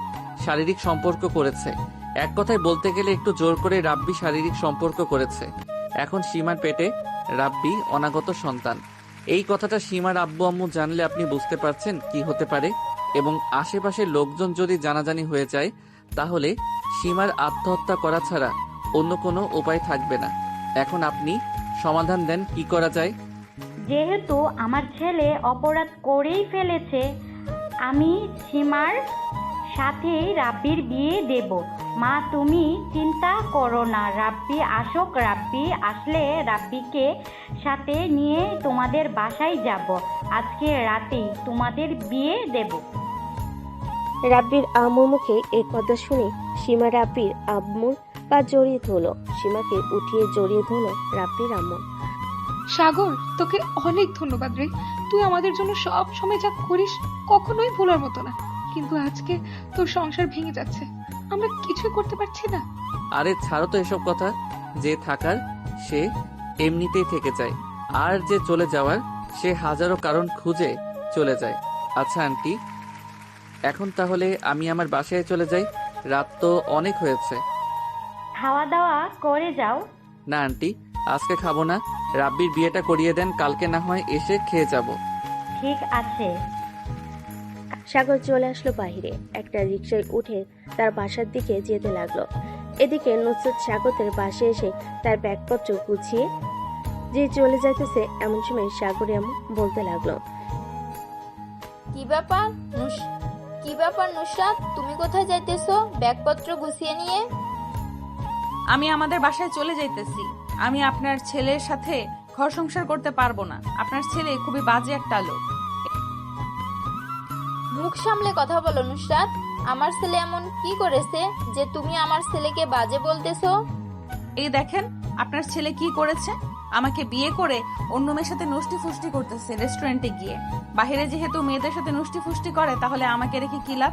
শারীরিক সম্পর্ক করেছে। এক কথায় বলতে গেলে একটু জোর করে রাব্বি শারীরিক সম্পর্ক করেছে। এখন সীমার পেটে রাব্বি অনাগত সন্তান। এই কথাটা সীমার আব্বু আম্মু জানলে আপনি বুঝতে পারছেন কি হতে পারে, এবং আশেপাশের লোকজন যদি জানাজানি হয়ে যায় তাহলে সীমার আত্মহত্যা করা ছাড়া অন্য কোনো উপায় থাকবে না। এখন আপনি সমাধান দেন কি করা যায়। যেহেতু আমার ছেলে অপরাধ করেই ফেলেছে, আমি সীমার সাথেই রাব্বির বিয়ে দেব। মা তুমি চিন্তা করো না, রাব্বি আসুক। রাব্বি আসলে রাব্বিকে সাথে নিয়ে তোমাদের বাসায় যাব। আজকে রাতেই তোমাদের বিয়ে দেব। রাব্বির আম্মুর মুখে এই কথা শুনে সীমা রাব্বির আম্মুর পা জড়িয়ে ধরল। সীমাকে উঠিয়ে জড়িয়ে ধরল রাব্বির আম্মু। সাগর, তোকে অনেক ধন্যবাদ রে। তুই আমাদের জন্য সব সময় যা করিস কখনোই ভোলার মতো না। কিন্তু আজকে তোর সংসার ভেঙে যাচ্ছে, আমরা কিছুই করতে পারছি না। আরে ছাড়ো তো এসব কথা, যে থাকার সে এমনিতেই থেকে যায়, আর যে চলে যাওয়ার সে হাজারো কারণ খুঁজে চলে যায়। আচ্ছা আন্টি, এখন তাহলে আমি আমার বাসায় চলে যাই, রাত তো অনেক হয়েছে। খাওয়া দাওয়া করে যাও। না আন্টি, আজকে খাবো না, রাব্বির বিয়েটা করিয়ে দেন, কালকে না হয় এসে খেয়ে যাব। ঠিক আছে। সাগর চলে আসলো বাহিরে, একটা রিকশায় উঠে তার বাসার দিকে যেতে লাগলো। এদিকে নুসরত সাগরের বাসায় এসে তার ব্যাগপত্র গুছিয়ে যে চলে যাইতেছে, এমন সময় সাগর এমন বলতে লাগলো, কি ব্যাপার নুসরাত, তুমি কোথায় যাইতেছো ব্যাগপত্র গুছিয়ে নিয়ে? আমি আমাদের বাসায় চলে যাইতেছি। আমি আপনার ছেলের সাথে ঘর সংসার করতে পারবো না। আপনার ছেলে খুবই বাজে একটা লোক। মুখ সামলে কথা বলো নুসরাত। আমার ছেলে এমন কি করেছে যে তুমি আমার ছেলেকে বাজে বলতেছো? এই দেখেন আপনার ছেলে কি করেছে। আমাকে বিয়ে করে অন্য মেয়ের সাথে নষ্টি ফুষ্টি করতেছে রেস্টুরেন্টে গিয়ে। বাহিরে যেহেতু মেয়েদের সাথে নষ্টি ফুষ্টি করে, তাহলে আমাকে রেখে কি লাভ।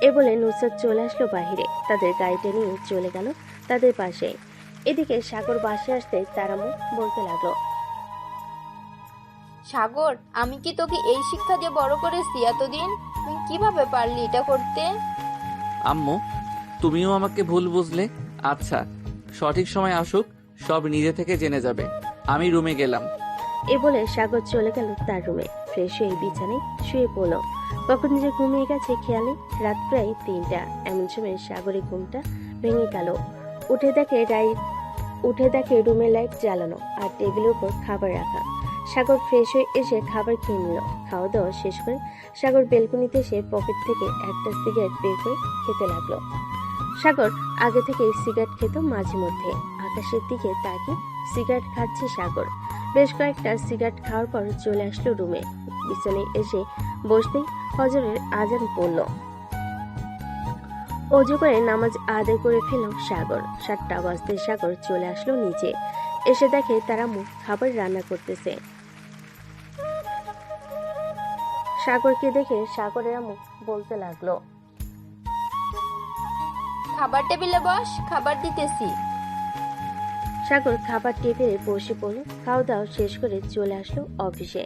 এ বলে নুসরত চলে আসলো বাহিরে, তাদের গাড়িটা নিয়ে চলে গেল তাদের পাশে। এদিকে সাগর বাসায় আসতে তার আম্মু বলতে লাগলো, সাগর, আমি কি তোকে এই শিক্ষা দিয়ে বড় করেছি এতদিন? তুই কিভাবে পারলি এটা করতে? আম্মু, তুমিও আমাকে ভুল বুঝলে। আচ্ছা, সঠিক সময় আসুক, সব নিজে থেকে জেনে যাবে। আমি রুমে গেলাম। এ বলে সাগর চলে গেল তার রুমে। ফ্রেশ হয়ে বিছানায় শুয়ে পড়ল। কখন যে ঘুমিয়ে গেছে খেয়াল নেই। রাত প্রায় 3টা। এমন সময় সাগরের ঘুমটা ভেঙে গেল। উঠে দেখে রুমের লাইট জ্বালানো আর টেবিলের উপর খাবার রাখা। সাগর ফ্রেশ হয়ে এসে খাবার খেয়ে নিল। খাওয়া দাওয়া শেষ করে সাগর বেলকনিতে এসে পকেট থেকে একটা সিগারেট বের করে খেতে লাগলো। সাগর আগে থেকে সিগারেট খেত মাঝে মধ্যে। আকাশের দিকে তাকিয়ে সিগারেট খাচ্ছে সাগর। বেশ কয়েকটা সিগারেট খাওয়ার পর চলে আসলো রুমে। বিছানায় এসে বসতেই ফজরের আজান পড়ল। অজু করে নামাজ আদায় করে ফেলল সাগর। 7টা বাজতে সাগর চলে আসলো নিচে। এসে দেখে তারা খাবার রান্না করতেছে। সাগরকে দেখে সাগরের আম্মু বলতে লাগলো, খাবার টেবিলে বস, খাবার দিতেছি। সাগর খাবার টেবিলে বসে পড়ল। খাওয়া দাওয়া শেষ করে চলে আসলো অফিসে।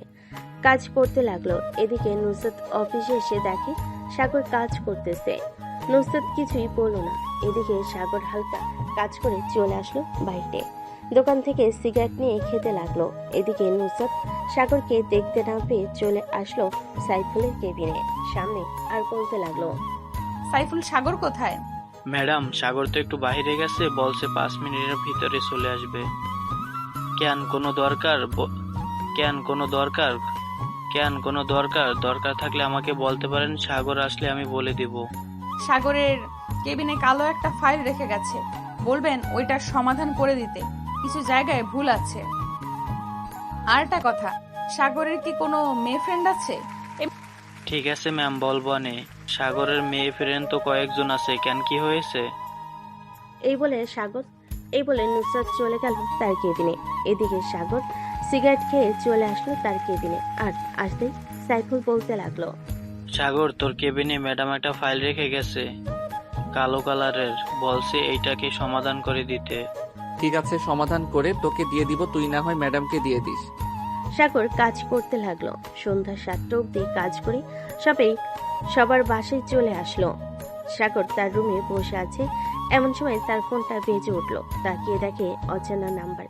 কাজ করতে লাগলো। এদিকে নুসরত অফিসে এসে দেখে সাগর কাজ করতেছে। নুসরত কিছুই বলল না। এদিকে সাগর হালকা কাজ করে চলে আসলো বাইরে। দোকান থেকে সিগারেট নিয়ে খেতে লাগলো। এদিকে নুসরত সাগরকে দেখতে না পেয়ে চলে আসলো সাইফুলের কেবিনে সামনে আর বলতে লাগলো, সাইফুল, সাগর কোথায়? ম্যাডাম, সাগর তো একটু বাইরে গেছে, বলছে 5 মিনিটের ভিতরে চলে আসবে। কেন কোনো দরকার? কেন, কোনো দরকার থাকলে আমাকে বলতে পারেন, সাগর আসলে আমি বলে দিব। সাগরের কেবিনে কালো একটা ফাইল রেখে গেছে, বলবেন ওইটার সমাধান করে দিতে, কিছু জায়গায় ভুল আছে। আর একটা কথা, সাগরের কি কোনো মেয়ে ফ্রেন্ড আছে? ঠিক আছে ম্যাম, বলবো নে। সাগরের মেয়ে ফ্রেন্ড তো কয়েকজন আছে, কেন কি হয়েছে? এই বলে নুসরাত চলে গেল তার কেবিনে। এদিকে সাগর সিগারেট খেয়ে চলে আসলো তার কেবিনে, আর আসতেই সাইফুল বলতে লাগলো, সাগর, তোর কেবিনে ম্যাডাম একটা ফাইল রেখে গেছে, কালো কালারের, বলছে এইটাকে সমাধান করে দিতে। ঠিক আছে, সমাধান করে তোকে দিয়ে দিব, তুই না হয় ম্যাডামকে দিয়ে দিস। সাগর কাজ করতে লাগলো। সন্ধ্যা 7টা অবধি কাজ করে সবার বাসায় চলে আসলো। সাগর তার রুমে বসে আছে, এমন সময় তার ফোনটা বেজে উঠলো। তাকিয়ে দেখে অচেনা নাম্বার।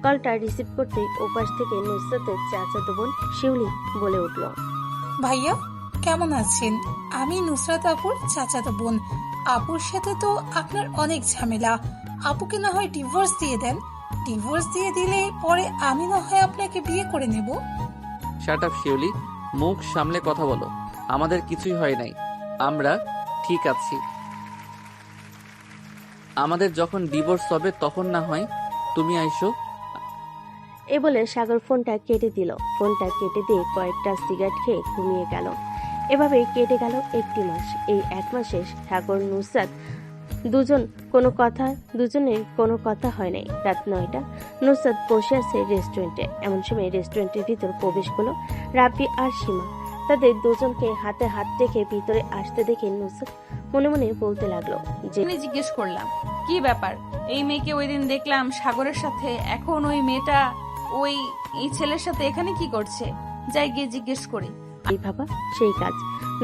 কলটা রিসিভ করতেই ওপাশ থেকে নুসরাতের চাচাতো বোন শিউলি বলে উঠলো, ভাইয়া কেমন আছেন? আমি নুসরাত আপুর চাচাতো বোন। আপুর সাথে তো আপনার অনেক ঝামেলা। আপুকে না হয় ডিভোর্স দিয়ে দেন। ডিভোর্স দিয়ে দিলে পরে আমি না হয় আপনাকে বিয়ে করে নেব। শাট আপ শিউলি, মুখ সামলে কথা বলো। আমাদের কিছুই হয় নাই, আমরা ঠিক আছি। আমাদের যখন ডিভোর্স হবে তখন না হয় তুমি আইসো। এ বলে সাগর ফোনটা কেটে দিল। ফোনটা কেটে দিয়ে কয়েকটা সিগারেট খেয়ে ঘুমিয়ে গেল। এভাবেই কেটে গেল 1টি মাস। এই 1 মাসে সাগর নুসরাত দুজনের কোনো কথা হয় নাই। রাত 9টা, নুসরাত বসে আছে রেস্টুরেন্টে। এমন সময় রেস্টুরেন্টের ভিতর প্রবেশ করলো রাব্বি আর সীমা। তাদের দুজনকে হাতে হাত রেখে ভিতরে আসতে দেখে নুসরাত মনে মনে বলতে লাগলো যে, আমি জিজ্ঞেস করলাম, কি ব্যাপার? এই মেয়েকে ওই দিন দেখলাম সাগরের সাথে, এখন ওই মেয়েটা এই ছেলের সাথে এখানে কি করছে? যাই গিয়ে জিজ্ঞেস করি। এই ভাবা সেই কাজ।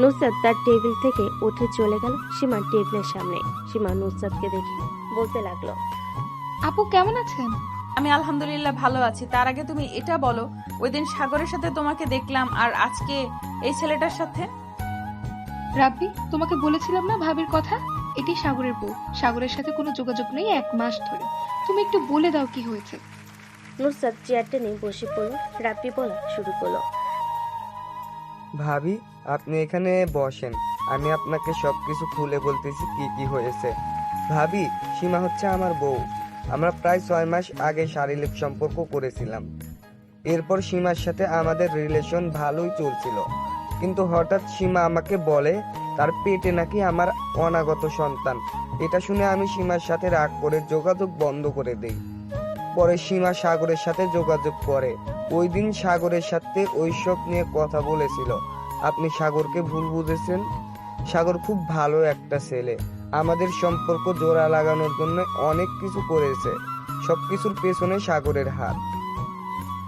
নুসরাত তার টেবিল থেকে উঠে চলে গেল সীমার টেবিলের সামনে। সীমা নুসরাতকে দেখে বলতে লাগলো, আপু কেমন আছেন? আমি আলহামদুলিল্লাহ ভালো আছি। তার আগে তুমি এটা বলো, ওই দিন সাগরের সাথে তোমাকে দেখলাম আর আজকে এই ছেলেটার সাথে। রাব্বি, তোমাকে বলেছিলাম না ভাবির কথা? এটি সাগরের বউ। সাগরের সাথে কোনো যোগাযোগ নেই 1 মাস ধরে। তুমি একটু বলে দাও কি হয়েছে। নুসরাত চেয়ার টেনে বসে পড়ল। রাব্বি বলা শুরু করলো, ভাবি আপনি এখানে বসেন, আমি আপনাকে সবকিছু খুলে বলতেছি কি কি হয়েছে। ভাবি, সীমা হচ্ছে আমার বউ। আমরা প্রায় 6 মাস আগে শারীরিক সম্পর্ক করেছিলাম। এরপর সীমার সাথে আমাদের রিলেশন ভালোই চলছিল, কিন্তু হঠাৎ সীমা আমাকে বলে তার পেটে নাকি আমার অনাগত সন্তান। এটা শুনে আমি সীমার সাথে রাগ করে যোগাযোগ বন্ধ করে দেই। পরে সীমা সাগরের সাথে যোগাযোগ করে। ওই দিন সাগরের সাথে ওইসব নিয়ে কথা বলেছিল। আপনি সাগরকে ভুল বুঝেছেন। সাগর খুব ভালো একটা ছেলে, আমাদের সম্পর্ক জোড়া লাগানোর জন্য অনেক কিছু করেছে। সবকিছুর পেছনে সাগরের হাত।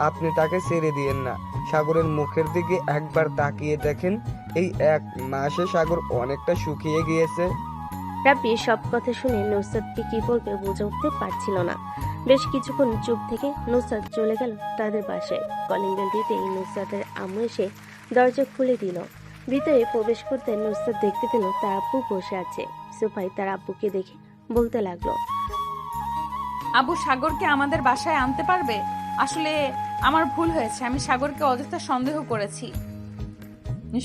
আপনি তাকে ছেড়ে দিয়েন না। সাগরের মুখের দিকে একবার তাকিয়ে দেখেন, এই 1 মাসে সাগর অনেকটা শুকিয়ে গিয়েছে। রাব্বি সব কথা শুনে নুসরাতকে কি বলবে বুঝে উঠতে পারছিল না। বেশ কিছুক্ষণ চুপ থেকে নুসরাত চলে গেল তাদের বাসায়। কলিং বেল দিতেই নুসরাতের আম্মু এসে দরজা খুলে দিল। ভিতরে প্রবেশ করতে নুসরাত দেখতে পেল তার আব্বু বসে আছে সোফায়। তার আব্বুকে দেখে বলতে লাগলো, আবু, সাগরকে আমাদের বাসায় আনতে পারবে? আসলে আমার ভুল হয়েছে, আমি সাগরকে অযথা সন্দেহ করেছি।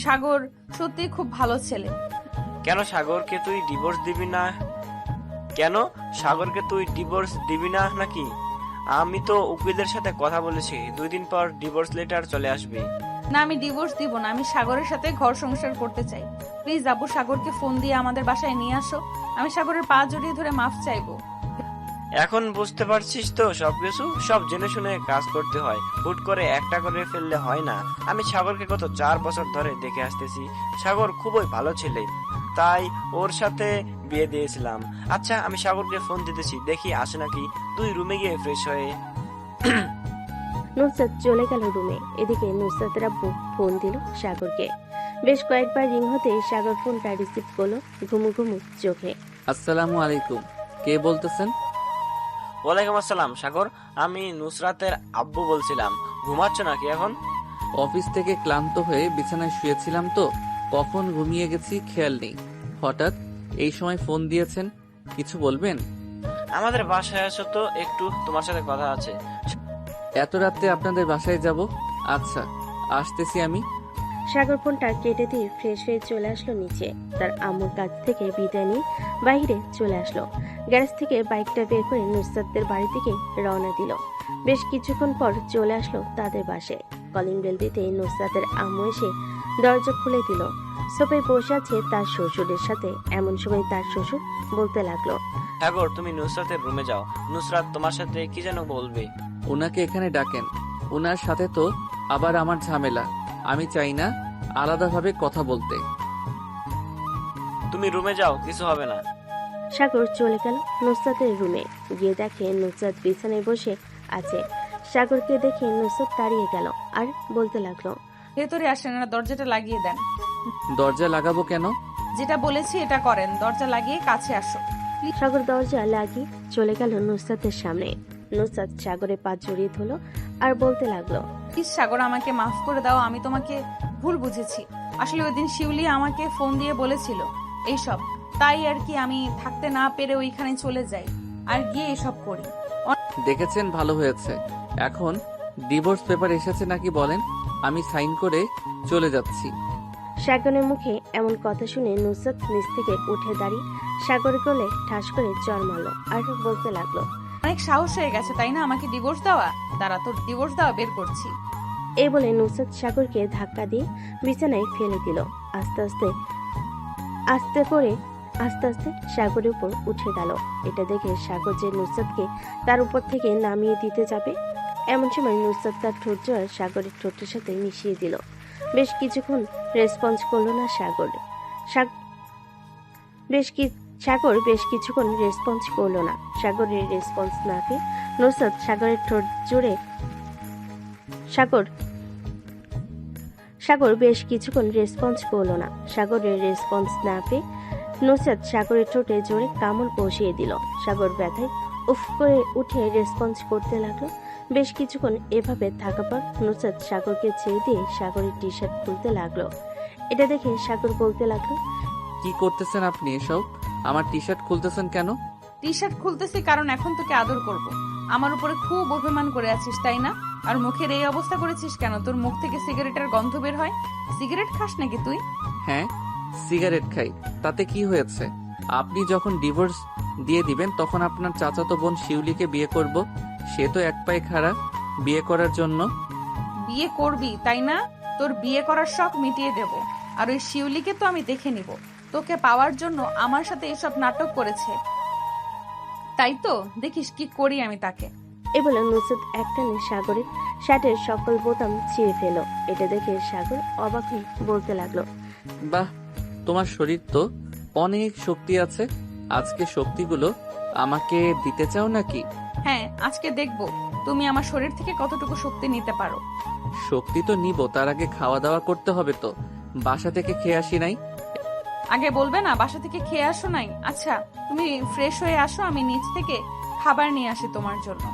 সাগর সত্যি খুব ভালো ছেলে। কেন সাগরকে তুই ডিভোর্স দিবি না? কেন সাগরকে তুই ডিভোর্স দিবি না নাকি? আমি তো উকিলদের সাথে কথা বলেছি, 2 দিন পর ডিভোর্স লেটার চলে আসবে। না, আমি ডিভোর্স দিব না। আমি সাগরের সাথে ঘর সংসার করতে চাই। প্লিজ আবু, সাগরকে ফোন দিয়ে আমাদের বাসায় নিয়ে আসো। আমি সাগরের পা জড়িয়ে ধরে মাফ চাইবো। এখন বুঝতে পারছিস তো সবকিছু? সব জেনে শুনে কাজ করতে হয়, হুট করে একটা করে ফেললে হয় না। আমি সাগরকে গত 4 বছর ধরে দেখে আসতেছি। সাগর খুবই ভালো ছেলে, তাই ওর সাথে বিয়ে দিয়েছিলাম। আচ্ছা, আমি সাগরকে ফোন দিতেছি, দেখি আসে নাকি। তুই রুমে গিয়ে ফ্রেশ হয়ে। নুসরাত চলে গেল রুমে। এদিকে নুসরাতের আব্বু ফোন দিল সাগরকে। বেশ কয়েকবার রিং হতে সাগর ফোনটা রিসিভ করলো ঘুমু ঘুমু চোখে। আসসালামু আলাইকুম, কে বলতেছেন? ওয়ালাইকুম আসসালাম। সাগর, আমি নুসরাতের আব্বু বলছিলাম। ঘুমাচ্ছ নাকি এখন? অফিস থেকে ক্লান্ত হয়ে বিছানায় শুয়েছিলাম তো, কখন ঘুমিয়ে গেছি খেয়াল নেই। হঠাৎ এই সময় ফোন দিয়েছেন, কিছু বলবেন? আমাদের বাসায় আসো তো, একটু তোমার সাথে কথা আছে। এত রাতে আপনাদের বাসায় যাব? আচ্ছা, আসতেছি আমি। সাগর ফোনটা কেটে দিয়ে ফ্রেশ হয়ে চলে আসলো নিচে। তার আম্মুর কাছ থেকে বিদায় নিয়ে বাইরে চলে আসলো। গ্যারেজ থেকে বাইকটা বের করে নুসরাতদের বাড়ি থেকে রওনা দিল। বেশ কিছুক্ষণ পর চলে আসলো তাদের বাসায়। কলিং বেল দিতে নুসরাতের আম্মু এসে দরজা খুলে দিল। সোফায় বসে আছে তার শ্বশুরের সাথে। এমন সময় তার শ্বশুর বলতে লাগলো, সাগর তুমি নুসরাতের রুমে যাও, নুসরাত তোমার সাথে কি যেন বলবে। ওনাকে এখানে ডাকেন, ওনার সাথে তো আবার আমার ঝামেলা। আমি চাই না আলাদাভাবে কথা বলতে। তুমি রুমে যাও, কিছু হবে না। সাগর চলে গেল নুসরাতের রুমে। গিয়ে দেখে নুসরাত বিছানায় বসে আছে। সাগরকে দেখে নুসরাত দাঁড়িয়ে গেল আর বলতে লাগলো, ভেতরে আসেন, না দরজাটা লাগিয়ে দেন। দরজা লাগাবো কেন? যেটা বলেছি এটা করেন, দরজা লাগিয়ে কাছে আসো। সাগর দরজা লাগিয়ে চলে গেল নুসরাতের সামনে। নুসরাত সাগরের পা জড়িয়ে ধরলো আর বলতে লাগলো, প্লিজ সাগর, আমাকে মাফ করে দাও, আমি তোমাকে ভুল বুঝেছি। আসলে ওই দিন শিউলি আমাকে ফোন দিয়ে বলেছিল এইসব, তাই আর কি আমি থাকতে না পেরে ওইখানে চলে যাই আর গিয়ে এসব করি। দেখেছেন, ভালো হয়েছে। এখন ডিভোর্স পেপার এসেছে নাকি বলেন, আমি সাইন করে চলে যাচ্ছি। সাগরের মুখে এমন কথা শুনে নুসরাত নিচ থেকে উঠে দাঁড়িয়ে সাগরের কোলে ঠাস করে চড় মারলো আর বলতে লাগলো, অনেক সাহস হয়ে গেছে তাই না আমাকে ডিভোর্স দেওয়া? দাঁড়া, তোর ডিভোর্স দেওয়া বের করছি। এই বলে নুসরাত সাগরকে ধাক্কা দিয়ে বিছানায় ফেলে দিল। আস্তে আস্তে সাগরের উপর উঠে গেল। এটা দেখে সাগর যে নুসরাতকে তার উপর থেকে নামিয়ে দিতে যাবে, এমন সময় নুসরাত তার ঠোঁট জোড়া সাগরের ঠোঁটের সাথে মিশিয়ে দিল। বেশ কিছুক্ষণ রেসপন্স করলো না সাগর। বেশ কিছুক্ষণ রেসপন্স করলো না। সাগরের রেসপন্স না পেয়ে নুসরাত সাগরের ঠোঁট জুড়ে সাগর বেশ কিছুক্ষণ রেসপন্স করলো না। সাগরের রেসপন্স না পেয়ে নুসরাত সাগরের ঠোঁটে জোরে কামড় বসিয়ে দিল। সাগর ব্যথায় উফ করে উঠে রেসপন্স করতে লাগলো। বেশ কিছুক্ষণ এভাবে থাকা পর নুসরাত সাগরকে ছেড়ে দিয়ে সাগরের টি শার্ট খুলতে লাগলো। এটা দেখে সাগর বলতে লাগলো, কি করতেছেন আপনি এসব? আমার টি শার্ট খুলতেছেন কেন? টি শার্ট খুলতেছি কারণ এখন তোকে আদর করব। আমার উপরে খুব অভিমান করে আছিস তাই না? আর মুখের এই অবস্থা করেছিস কেন? তোর মুখ থেকে সিগারেটের গন্ধ বের হয়। সিগারেট খাস নাকি তুই? হ্যাঁ, সিগারেট খাই, তাতে কি হয়েছে? আপনি যখন ডিভোর্স দিয়ে দিবেন তখন আপনার চাচাতো বোন শিউলিকে বিয়ে করব। সে তো এক পায়ে খাড়া বিয়ে করার জন্য। বিয়ে করবি তাই না? তোর বিয়ে করার শখ মিটিয়ে দেব। আর ওই শিউলিকে তো আমি দেখে নিব। তোকে পাওয়ার জন্য আমার সাথে এসব নাটক করেছে, তাই তো দেখিস কি করি আমি তাকে। এ বলে নুসরাত একটানে সাগরের শার্টের সকল বোতাম ছিঁড়ে ফেলো। এটা দেখে সাগর অবাক হয়ে বলতে লাগলো, বাহ, তোমার শরীর তো অনেক শক্তি আছে। আজকে শক্তিগুলো আমাকে দিতে চাও নাকি? হ্যাঁ, আজকে দেখব তুমি আমার শরীর থেকে কতটুকু শক্তি নিতে পারো। শক্তি তো নিব, তার আগে খাওয়া দাওয়া করতে হবে তো। বাসা থেকে খেয়ে আসি নাই। আগে বলবে না বাসা থেকে খেয়ে আসো নাই? আচ্ছা, তুমি ফ্রেশ হয়ে আসো, আমি নিচ থেকে খাবার নিয়ে আসি তোমার জন্য।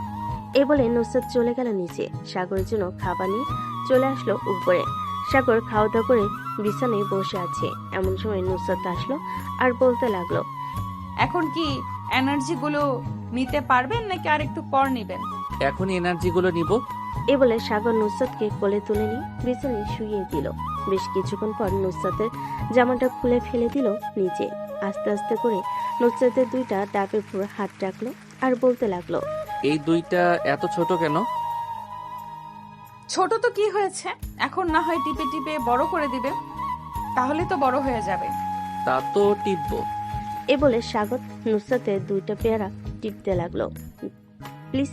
এ বলে নুসরাত চলে গেল নিচে। সাগরের জন্য খাবার নিয়ে চলে আসলো উপরে। সাগর খাওয়া দাওয়া করে বিছানায় বসে আছে। এমন সময় নুসরাত আসলো আর বলতে লাগলো, এখন কি এনার্জি গুলো নিতে পারবেন নাকি আর একটু পর নিবেন? এখনই এনার্জি গুলো নিব। এ বলে সাগর নুসরাতকে কোলে তুলে নিয়ে বিছানায় শুইয়ে দিল। বেশ কিছুক্ষণ পর নুসরাতের জামাটা খুলে ফেলে দিল নিচে। আস্তে আস্তে করে নুসরাতের দুইটা ডাবের উপর হাত রাখলো আর বলতে লাগলো, এই দুইটা এত ছোট কেন? ছোট তো কি হয়েছে, এখন না হয় টিপে টিপে বড় করে দিবে, তাহলে তো বড় হয়ে যাবে। তা তো টিপবো। এ বলে সাগর নুসরাতের দুইটা পেয়ারা টিপতে লাগলো। প্লিজ।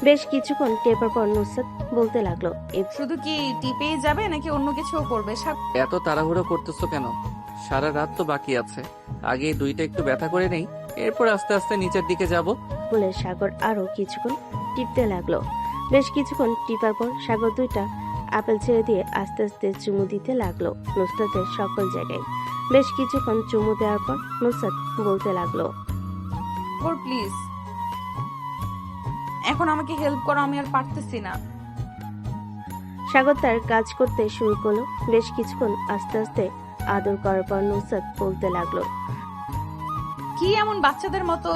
বেশ কিছুক্ষণ টেপার পর নুসরাত বলতে লাগলো, শুধু কি টিপেই যাবে নাকি অন্য কিছুও করবে? এত তাড়াহুড়ো করতেছো কেন? সারা রাত তো বাকি আছে, আগে এই দুইটা একটু ব্যথা করে নেই, এরপর আস্তে আস্তে নিচের দিকে যাব। বলে সাগর আরো কিছুক্ষণ টিপতে লাগলো। বেশ কিছুক্ষণ টিপার পর সাগর দুইটা আপেল ছেড়ে দিয়ে আস্তে আস্তে চুমু দিতে লাগলো নুসরাতের সকল জায়গায়। বেশ কিছুক্ষণ চুমু দেওয়ার পর নুসরাত বলতে লাগলো, প্লিজ এখন আমাকে হেল্প করো, আমি আর পারতেছি না। সাগর তার কাজ করতে শুরু করলো। বেশ কিছুক্ষণ আস্তে আস্তে আদর করার পর নুসরাত বলতে লাগলো, কি এমন বাচ্চাদের মতো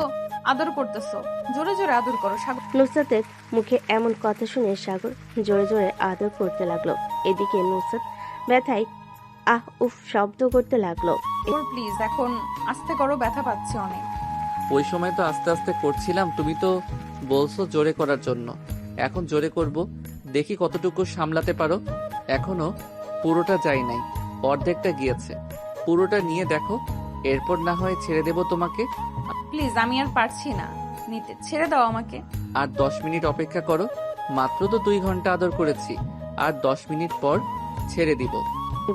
আদর করতেছো, জোরে জোরে আদর করো। সাগর নুসরাতের মুখে এমন কথা শুনে সাগর জোরে জোরে আদর করতে লাগলো। এদিকে নুসরাত ব্যথায় আহ উফ শব্দ করতে লাগলো। প্লিজ এখন আস্তে করো, ব্যথা পাচ্ছে অনেক। ওই সময় তো আস্তে আস্তে করছিলাম, তুমি তো বলছো জোরে করার জন্য। এখন জোরে করব, দেখি কতটুকু সামলাতে পারো। এখনো পুরোটা যায় নাই, অর্ধেকটা গিয়েছে। পুরোটা নিয়ে দেখো, এরপর না হয় ছেড়ে দেব তোমাকে। প্লিজ আমি আর পারছি না নিতে, ছেড়ে দাও আমাকে। আর 10 মিনিট অপেক্ষা করো, মাত্র তো 2 ঘন্টা আদর করেছি, আর 10 মিনিট পর ছেড়ে দিব।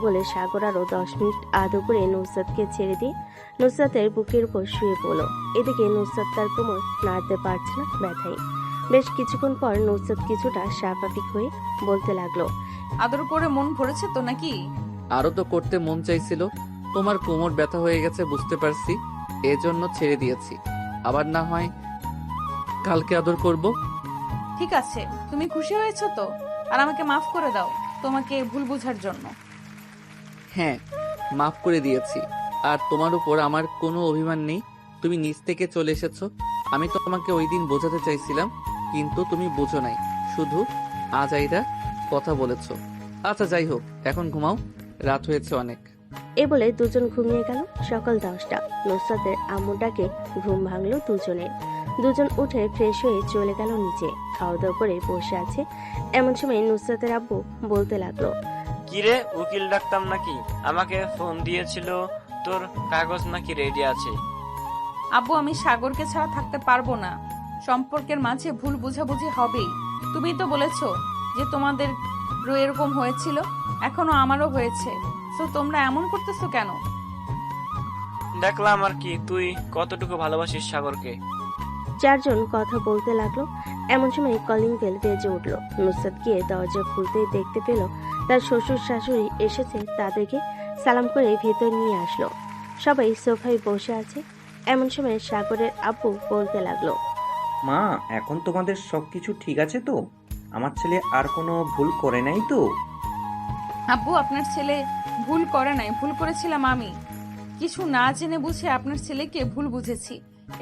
বলে সাগর আরো 10 মিনিট আদর করে নুসরাতকে ছেড়ে দিয়ে নুসরাতের বুকের উপর শুয়ে পড়ল। এদিকে নুসরাত তার কোমর নাড়তে পারছে না ব্যথায়। বেশ কিছুক্ষণ পর নুসরাত কিছুটা স্বাভাবিক হয়ে বলতে লাগলো, আদর করে মন ভরেছে তো নাকি? আরো তো করতে মন চাইছিল, তোমার কোমর ব্যথা হয়ে গেছে বুঝতে পারছি, এজন্য ছেড়ে দিয়েছি। আবার না হয় কালকে আদর করব। ঠিক আছে, তুমি খুশি হয়েছো তো? আর আমাকে মাফ করে দাও তোমাকে ভুল বোঝার জন্য। হ্যাঁ, মাফ করে দিয়েছি। আর তোমার উপর আমার কোনো অভিমান নেই, তুমি নিজ থেকে চলে এসেছো। আমি তো তোমাকে ওই দিন বোঝাতে চাইছিলাম, কিন্তু তুমি বোঝো নাই, শুধু আজাইরা কথা বলেছো। আচ্ছা যাই হোক, এখন ঘুমাও, রাত হয়েছে অনেক। এ বলে দুজন ঘুমিয়ে গেল। সকাল 10টা। নুসরাতের আম্মু ডাকে ঘুম ভাঙলো দুজনের। দুজন উঠে ফ্রেশ হয়ে চলে গেল নিচে। খাওয়া দাওয়া করে বসে আছে। এমন সময় নুসরাতের আব্বু বলতে লাগলো, কিরে উকিল ডাকতাম নাকি? আমাকে ফোন দিয়েছিল, তোর কাগজ নাকি রেডি আছে? আব্বু আমি সাগরকে ছাড়া থাকতে পারবো না, সম্পর্কের মাঝে ভুল বোঝাবুঝি হবেই। তুমি তো বলেছো যে তোমাদের এরকম হয়েছিল, এখনো আমারও হয়েছে, তো তোমরা এমন করতেছো কেন? দেখলাম আর কি, তুই কতটুকু ভালোবাসিস সাগরকে। চারজন কথা বলতে লাগলো। এমন সময় কলিং বেল বেজে উঠলো। নুসরাত গিয়ে দরজা খুলতেই দেখতে পেল তার শ্বশুর শাশুড়ি এসেছে। তাদেরকে সালাম করে ভেতর নিয়ে আসলো। সবাই সোফায় বসে আছে। এমন সময় সাগরের আব্বু বলতে লাগলো, মা, এখন তোমাদের সবকিছু ঠিক আছে তো? আমার ছেলে আর কোনো ভুল করে নাই তো? আব্বু আপনার ছেলে ভুল করে নাই, ভুল করেছিলাম আমি। কিছু না জেনে বুঝে আপনার ছেলেকে ভুল বুঝেছি,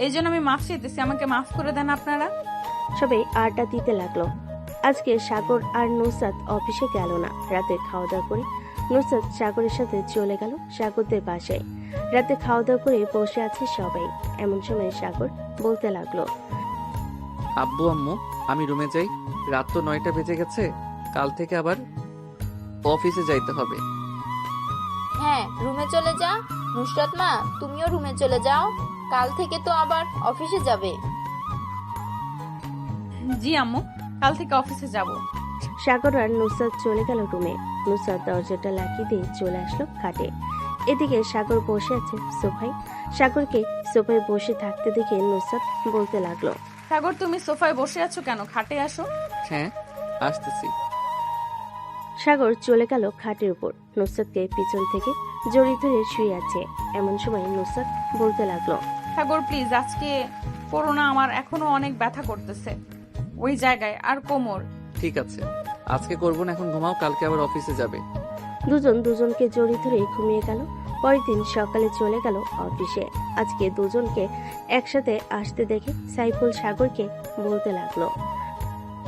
এই জন্য আমি মাফ চাইতেছি, আমাকে মাফ করে দেন আপনারা। সবাই আড্ডা দিতে লাগলো। আজকে সাগর আর নুসরাত অফিসে গেল না। রাতে খাওয়া দাওয়া করে নুসরাত সাগরের সাথে চলে গেল সাগরদের বাসায়। রাতে খাওয়া দাওয়া করে বসে আছে সবাই। এমন সময় সাগর বলতে লাগলো, আব্বু আম্মু আমি রুমে যাই, রাত তো 9টা বেজে গেছে, কাল থেকে আবার অফিসে যাইতে হবে। হ্যাঁ, রুমে চলে যা। নুসরাত মা, তুমিও রুমে চলে যাও, কাল থেকে তো আবার অফিসে যাবে। জি আম্মু, কাল থেকে অফিসে যাব। সাগর আর নুসরাত চলে গেল রুমে। নুসরাত দরজাটা লাগিয়ে দিয়ে চলে আসলো খাটে। এদিকে সাগর বসে আছে সোফায়। সাগরকে সোফায় বসে থাকতে দেখে নুসরাত বলতে লাগলো, সাগর তুমি সোফায় বসে আছো কেন? খাটে আসো। হ্যাঁ আসতেছি। সাগর চলে গেল খাটের উপর। নুসরাতকে পিছন থেকে জড়িয়ে ধরে শুয়ে আছে। এমন সময় নুসরাত বলতে লাগলো, সাগর প্লিজ আজকে করো না, আমার এখনো অনেক ব্যথা করতেছে ওই জায়গায় আর কোমর। ঠিক আছে, আজকে করবো না, এখন ঘুমাও, কালকে আবার অফিসে যাবে। দুজন দুজনকে জড়িয়ে ধরে ঘুমিয়ে গেল। পরের দিন সকালে চলে গেল অফিসে। আজকে দুজনকে একসাথে আসতে দেখে সাইফুল সাগরকে বলতে লাগলো,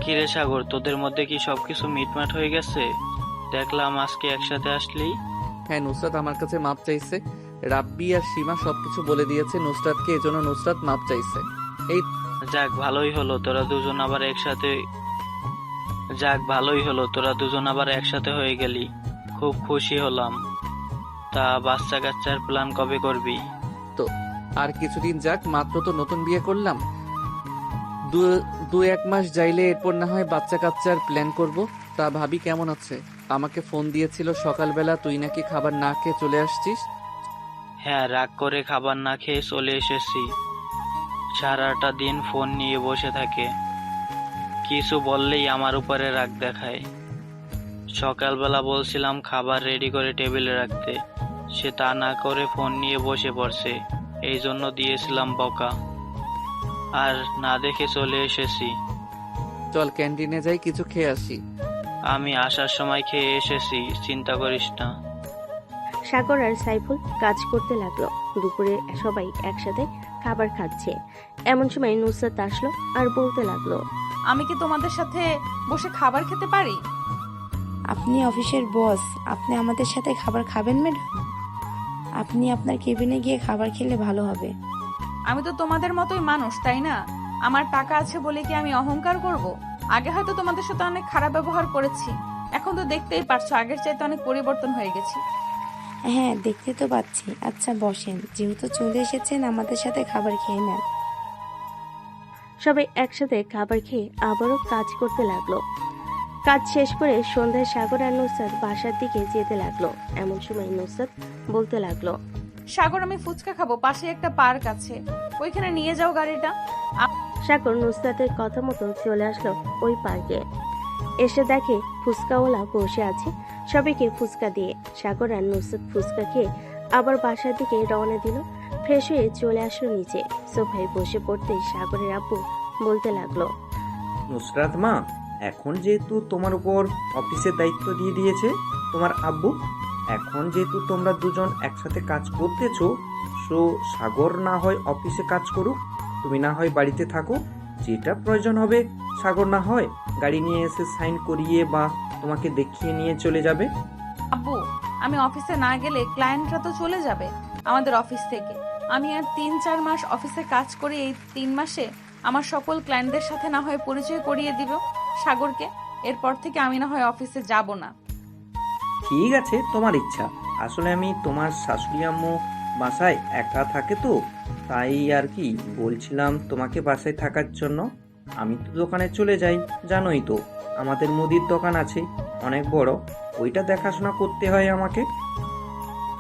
কিরে সাগর, তোদের মধ্যে কি সবকিছু মিটমাট হয়ে গেছে? দেখলাম আজকে একসাথে আসলি। হ্যাঁ, নুসরাত আমার কাছে মাপ চাইছে। রাব্বি আর সীমা সবকিছু বলে দিয়েছে নুসরাতকে, এজন্য নুসরাত মাপ চাইছে। এই যাক ভালোই হলো তোরা দুজন আবার একসাথে হয়ে গেলি, খুব খুশি হলাম। তা বাচ্চা কাচ্চার প্ল্যান কবে করবি? তো আর কিছুদিন যাক, মাত্র তো নতুন বিয়ে করলাম, 2-1 মাস যাইলে এরপর না হয় বাচ্চা কাচ্চার প্ল্যান করব। তা ভাবি কেমন আছে? আমাকে ফোন দিয়েছিল সকালবেলা, তুই নাকি খাবার না খেয়ে চলে আসছিস। হ্যাঁ, রাগ করে খাবার না খেয়ে চলে এসেছি। সারাটা দিন ফোন নিয়ে বসে থাকে, কিছু বললেই আমার উপরে রাগ দেখায়। সকালবেলা বলছিলাম খাবার রেডি করে টেবিলে রাখতে, সে তা না করে ফোন নিয়ে বসে পড়ছে, এই জন্য দিয়েছিলাম বকা, আর না দেখে চলে এসেছি। চল ক্যান্টিনে যাই, কিছু খেয়ে আসি। আমি আসার সময় খেয়ে এসেছি, চিন্তা করিস না। সাগর আর সাইফুল কাজ করতে লাগলো। দুপুরে সবাই একসাথে খাবার খাচ্ছে। এমন সময় নুসরাত আসলো আর বলতে লাগলো, আমি কি তোমাদের সাথে বসে খাবার খেতে পারি? আপনি অফিসের বস, আপনি আমাদের সাথে খাবার খাবেন ম্যাডাম? আপনি আপনার কেবিনে গিয়ে খাবার খেলে ভালো হবে। আমি তো তোমাদের মতোই মানুষ, তাই না? আমার টাকা আছে বলে কি আমি অহংকার করব? আগে হয়তো তোমাদের সাথে অনেক খারাপ ব্যবহার করেছি, এখন তো দেখতেই পারছো আগের চাইতে অনেক পরিবর্তন হয়ে গেছি। হ্যাঁ, দেখতে তো পাচ্ছি। আচ্ছা বসেন, যেহেতু চলে এসেছেন আমাদের সাথে খাবার খেয়ে নেন। সবাই একসাথে খাবার খেয়ে আবারও কাজ করতে লাগলো। কাজ শেষ করে সন্ধ্যায় সাগর আর নুসরাত বাসার দিকে যেতে লাগলো। এমন সময় নুসরাত বলতে লাগলো, সাগর, আমি ফুচকা খাবো, পাশে একটা পার্ক আছে, ওইখানে নিয়ে যাও গাড়িটা। সাগর নুসরাতের কথা মতো চলে আসলো ওই পার্কে। এসে দেখে ফুচকাওয়ালা বসে আছে। সবাইকে ফুচকা দিয়ে সাগর আর নুসরাত ফুচকা খেয়ে আবার বাসার দিকে রওনা দিল। ফ্রেশ হয়ে চলে আসলো নিচে। সোফায় বসে পড়তেই সাগরের আব্বু বলতে লাগলো, নুসরাত মা, এখন যেহেতু তোমার উপর অফিসের দায়িত্ব দিয়ে দিয়েছে তোমার আব্বু, এখন যেহেতু তোমরা দুজন একসাথে কাজ করতেছো, সো সাগর না হয় অফিসে কাজ করুক, তুমি না হয় বাড়িতে থাকো। যেটা প্রয়োজন হবে সাগর না হয় গাড়ি নিয়ে এসে সাইন করিয়ে বা তোমাকে দেখিয়ে নিয়ে চলে যাবে। আব্বু, আমি অফিসে না গেলে ক্লায়েন্টরা তো চলে যাবে আমাদের অফিস থেকে। আমি আর 3-4 মাস অফিসে কাজ করে এই 3 মাসে আমার সকল ক্লায়েন্টদের সাথে না হয় পরিচয় করিয়ে দিব সাগরকে। এরপর থেকে আমি না হয় অফিসে যাব না। ঠিক আছে, তোমার ইচ্ছা। আসলে আমি তোমার শাশুড়ি আম্মু বাসায় একা থাকে তো, তাই আর কি বলছিলাম তোমাকে বাসায় থাকার জন্য। আমি তো দোকানে চলে যাই, জানোই তো আমাদের মুদির দোকান আছে অনেক বড়, ওইটা দেখাশোনা করতে হয় আমাকে।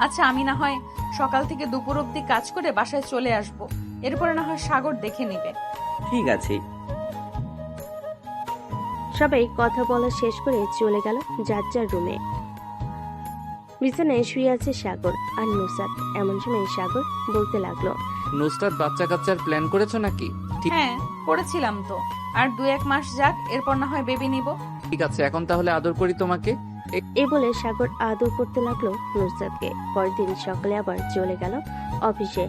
আচ্ছা, আমি না হয় সকাল থেকে দুপুর অবধি কাজ করে বাসায় চলে আসব, এরপরে না হয় সাগর দেখে নেবে। ঠিক আছে। সবাই কথা বলা শেষ করে চলে গেল যার যার রুমে। বিছানায় শুয়ে আছে সাগর আর নুসরাত। এমন সময় সাগর বলতে লাগলো, নুসরাত, বাচ্চা কাচ্চার প্ল্যান করেছো নাকি? হ্যাঁ, করেছিলাম তো। আর 2-1 মাস যাক, এরপর না হয় বেবি নিব। ঠিক আছে, এখন তাহলে আদর করি তোমাকে। এ বলে সাগর আদর করতে লাগলো নুসরাতকে। পরের দিন সকালে আবার চলে গেল অফিসে।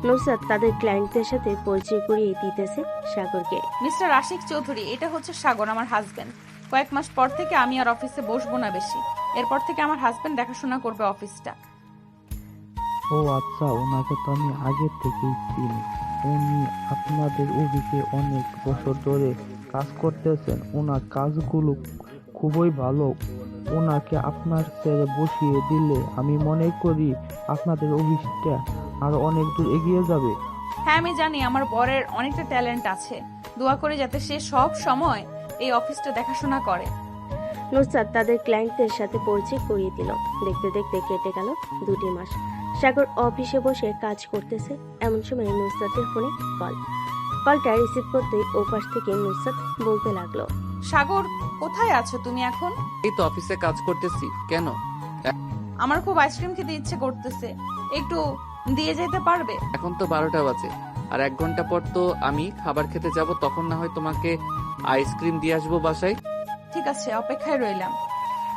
নুসরাত তাদের ক্লায়েন্টদের সাথে পরিচয় করিয়ে দিতেছে সাগরকে। মিস্টার আশিক চৌধুরী, এটা হচ্ছে সাগর, আমার হাজবেন্ড। কয়েক মাস পর থেকে আমি আর অফিসে বসবো না বেশি। এরপর থেকে আমার হাজবেন্ড দেখাশোনা করবে অফিসটা। ও আচ্ছা, ওনাকে তো আমি আগে থেকেই চিনি। উনি আপনাদের অফিসে অনেক বছর ধরে কাজ করতেছেন। ওনার কাজগুলো খুবই ভালো। ওনাকে আপনার ছেড়ে বসিয়ে দিলে আমি মনে করি আপনাদের অফিসটা আরো অনেক দূর এগিয়ে যাবে। হ্যাঁ, আমি জানি আমার বরের অনেকটা ট্যালেন্ট আছে। দোয়া করে যাতে সে সব সময় এই অফিসটা দেখাশোনা করে। নুসরাত তাদের ক্লায়েন্টদের সাথে পরিচয় করিয়ে দিল। দেখতে দেখতে কেটে গেল 2 মাস। সাগর অফিসে বসে কাজ করতেছে। এমন সময় নুসরাতের ফোনে কলটা রিসিভ করতেই ওপাশ থেকে নুসরাত বলতে লাগলো, সাগর, কোথায় আছো তুমি এখন? এই তো অফিসে কাজ করতেছি। কেন? আমার খুব আইসক্রিম খেতে ইচ্ছে করতেছে, একটু দিয়ে যেতে পারবে? এখন তো 12টা বাজে, আর 1 ঘন্টা পর তো আমি খাবার খেতে যাব, তখন না হয় তোমাকে আইসক্রিম দিয়ে আসবো বাসায়। ঠিক আছে, অপেক্ষায় রইলাম।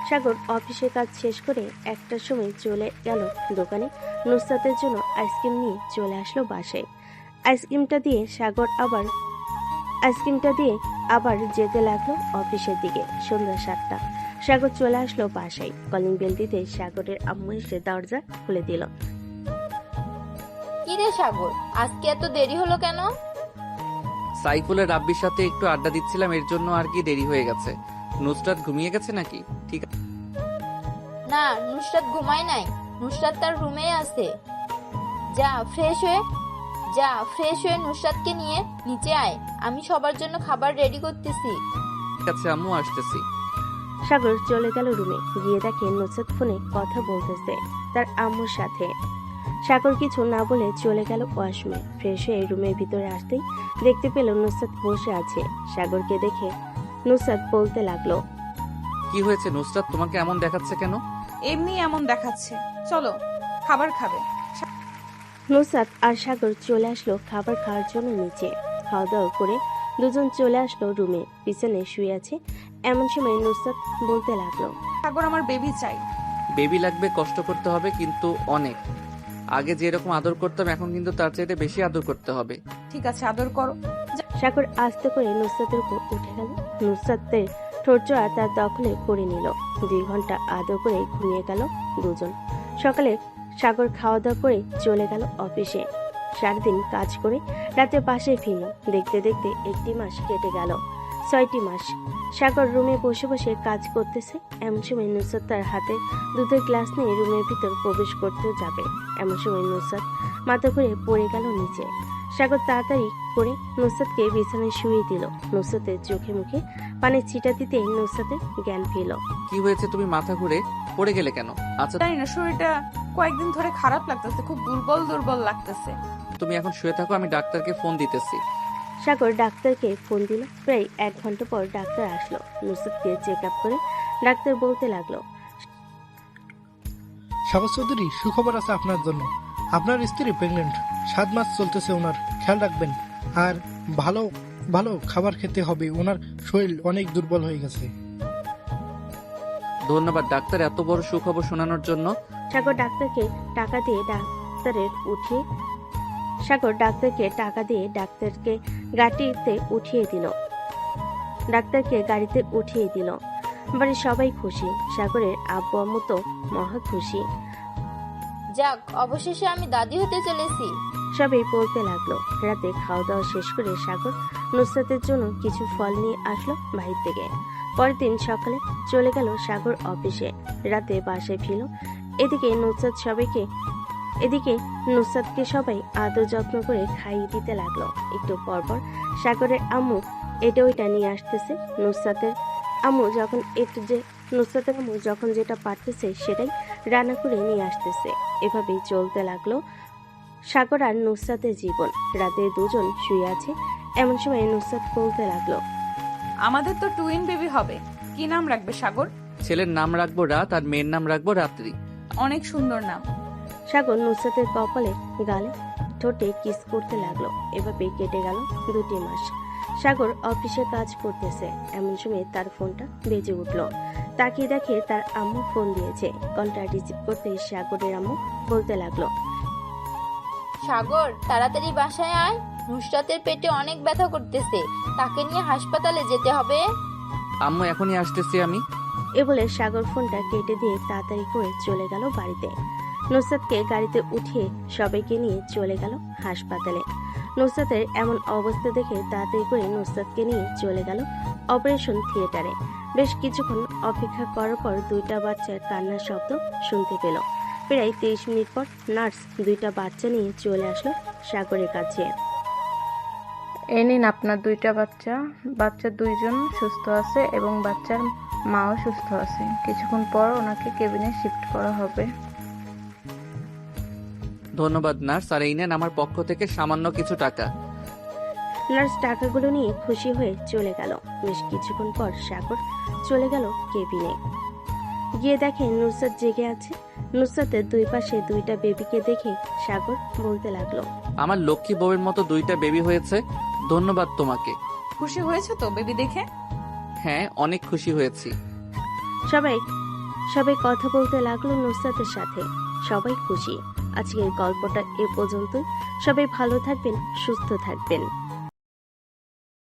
সাগর অফিসের কাজ শেষ করে 1টার সময় চলে গেল দোকানে। নুসরাতের জন্য আইসক্রিম নিয়ে চলে আসলো বাসায়। আইসক্রিমটা দিয়ে আবার যেতে লাগলো অফিসের দিকে। সন্ধ্যা 7টা। সাগর চলে আসলো বাসায়। কলিং বেল দিতে সাগরের আম্মু এসে দরজা খুলে দিল। কি রে সাগর, আজকে এত দেরি হলো কেন? সাইফুলের রাব্বির সাথে একটু আড্ডা দিচ্ছিলাম, এর জন্য আর কি দেরি হয়ে গেছে। নুসরাত ঘুমিয়ে গেছে নাকি? ঠিক আছে। না, নুসরাত ঘুমায় নাই, নুসরাত তার রুমে আছে। যা ফ্রেশ হয়ে নুসরাতকে নিয়ে নিচে আয়, আমি সবার জন্য খাবার রেডি করতেছি। ঠিক আছে আম্মু, আসতেছি। সাগর চলে গেল রুমে। গিয়ে দেখে নুসরাত ফোনে কথা বলতেছে তার আম্মুর সাথে। সাগর কিছু না বলে চলে গেল ওয়াশরুমে। ফ্রেশ হয়ে রুমের ভিতরে আসতেই দেখতে পেল নুসরাত বসে আছে। সাগরকে দেখে নুসরাত বলতে লাগলো, কি হয়েছে নুসরাত, তোমাকে এমন দেখাচ্ছে কেন? এমনি এমন দেখাচ্ছে, চলো খাবার খাবে। নুসরাত আর সাগর চলে আসলো খাবার খাওয়ার জন্য নিচে। খাওয়া দাওয়া করে দুজন চলে আসলো রুমে। পিছনে শুয়ে আছে। এমন সময় নুসরাত বলতে লাগলো, সাগর, আমার বেবি চাই। বেবি লাগবে, কষ্ট করতে হবে কিন্তু অনেক। আগে যেরকম আদর করতাম এখন কিন্তু তার চাইতে বেশি আদর করতে হবে। ঠিক আছে, আদর করো। সাগর আস্তে করে নুসরাতের উপর উঠে গেল। নুসরাতের ঠোঁটজোড়া তার দখলে করে নিল। 2 ঘন্টা আদর করে ঘুমিয়ে গেল দুজন। সকালে সাগর খাওয়া দাওয়া করে চলে গেল অফিসে। সারাদিন কাজ করে রাতে বাসায় ফিরল। দেখতে দেখতে 1টি মাস কেটে গেল। 6টি মাস সাগর রুমে বসে বসে কাজ করতেছে। এমন সময় নুসরাত তার হাতে দুধের গ্লাস নিয়ে রুমের ভিতর প্রবেশ করতে যাবে। এমন সময় নুসরাত মাথা ঘুরে পড়ে গেল নিচে। সাগর তাড়াতাড়ি করে নুসরাতকে বিছানায় শুয়ে দিল। নুসরাতের চোখে মুখে পানির ছিটা দিতে নুসরাতের জ্ঞান ফিরল। কি হয়েছে, তুমি মাথা ঘুরে পড়ে গেলে কেন? আচ্ছা তাই না, শরীরটা কয়েকদিন ধরে খারাপ লাগতেছে, খুব দুর্বল দুর্বল লাগতেছে। তুমি এখন শুয়ে থাকো, আমি ডাক্তারকে ফোন দিতেছি। সাগর ডাক্তারকে ফোন দিল। প্রায় 1 ঘন্টা পর ডাক্তার আসলো। নুসরাতকে চেক আপ করে ডাক্তার বলতে লাগলো, সাগর চৌধুরী, সুখবর আছে আপনার জন্য। আপনার স্ত্রী প্রেগনেন্ট। 7 মাস চলতেছে। ওনার খেয়াল রাখবেন আর ভালো ভালো খাবার খেতে হবে। ওনার শরীর অনেক দুর্বল হয়ে গেছে। ধন্যবাদ ডাক্তার এত বড় সুখবর শোনানোর জন্য। সাগর ডাক্তারকে টাকা দিয়ে ডাক্তারকে গাড়িতে উঠিয়ে দিল। বাড়ির সবাই খুশি। সাগরের আব্বু আম্মু তো মহা খুশি। যাক, অবশেষে আমি দাদি হতে চলেছি। সবাই বলতে লাগলো। রাতে খাওয়া দাওয়া শেষ করে সাগর নুসরাতের জন্য কিছু ফল নিয়ে আসলো বাহির থেকে। পরের দিন সকালে চলে গেল সাগর অফিসে। রাতে বাসায় ফিরল। এদিকে নুসরাতকে সবাই আদর যত্ন করে খাইয়ে দিতে লাগলো। একটু পরপর সাগরের আম্মু এটা ওইটা নিয়ে আসতেছে। নুসরাতের আম্মু যখন যেটা পারতেছে সেটাই রান্না করে নিয়ে আসতেছে। এভাবেই চলতে লাগলো সাগর আর নুসরাতের জীবন। রাতে দুজন শুয়ে আছে। এমন সময় নুসরাত বলতে লাগলো, আমাদের তো টুইন বেবি হবে, কি নাম রাখবে সাগর? ছেলের নাম রাখবো রাত আর মেয়ের নাম রাখবো রাত্রি। অনেক সুন্দর নাম। সাগর নুসরাতের কপালে গালে ঠোঁটে কিস করতে লাগলো। এভাবেই কেটে গেল 2টি মাস। সাগর অফিসে কাজ করতেছে। এমন সময় তার ফোনটা বেজে উঠলো। তাকিয়ে দেখে তার আম্মু ফোন দিয়েছে। কলটা রিসিভ করতে সাগরের আম্মু বলতে লাগলো, সাগর, তাড়াতাড়ি বাসায় আয়। নুসরাতের পেটে অনেক ব্যথা করতেছে, তাকে নিয়ে হাসপাতালে যেতে হবে। আম্মু এখনই আসতেছি আমি। এ বলে সাগর ফোনটা কেটে দিয়ে তাড়াতাড়ি করে চলে গেল বাড়িতে। নুসরাতকে গাড়িতে উঠিয়ে সবাইকে নিয়ে চলে গেল হাসপাতালে। নুসরাতের এমন অবস্থা দেখে তাড়াতাড়ি করে নুসরাতকে নিয়ে চলে গেল অপারেশন থিয়েটারে। বেশ কিছুক্ষণ অপেক্ষা করার পর 2টা বাচ্চার কান্নার শব্দ শুনতে পেল। প্রায় 30 মিনিট পর নার্স 2টা বাচ্চা নিয়ে চলে আসলো সাগরের কাছে। এই নিন আপনার 2টা বাচ্চা। বাচ্চা 2জন সুস্থ আছে এবং বাচ্চার মাও সুস্থ আছে। কিছুক্ষণ পর ওনাকে কেবিনে শিফট করা হবে। ধন্যবাদ নার্স। আর এই নেন আমার পক্ষ থেকে সামান্য কিছু টাকা। নার্স টাকাগুলো নিয়ে খুশি হয়ে চলে গেল। বেশ কিছুক্ষণ পর সাগর চলে গেল কেবিনে। গিয়ে দেখে নুসরাত জেগে আছে। নুসরাতের 2 পাশে 2টা বেবিকে দেখে সাগর বলতে লাগলো, আমার লক্ষ্মী বউয়ের মতো 2টা বেবি হয়েছে। ধন্যবাদ তোমাকে। খুশি হয়েছে তো বেবি দেখে? হ্যাঁ, অনেক খুশি হয়েছি। সবাই কথা বলতে লাগলো নুসরাতের সাথে। সবাই খুশি। আজকের গল্পটা এ পর্যন্তই। সবাই ভালো থাকবেন, সুস্থ থাকবেন।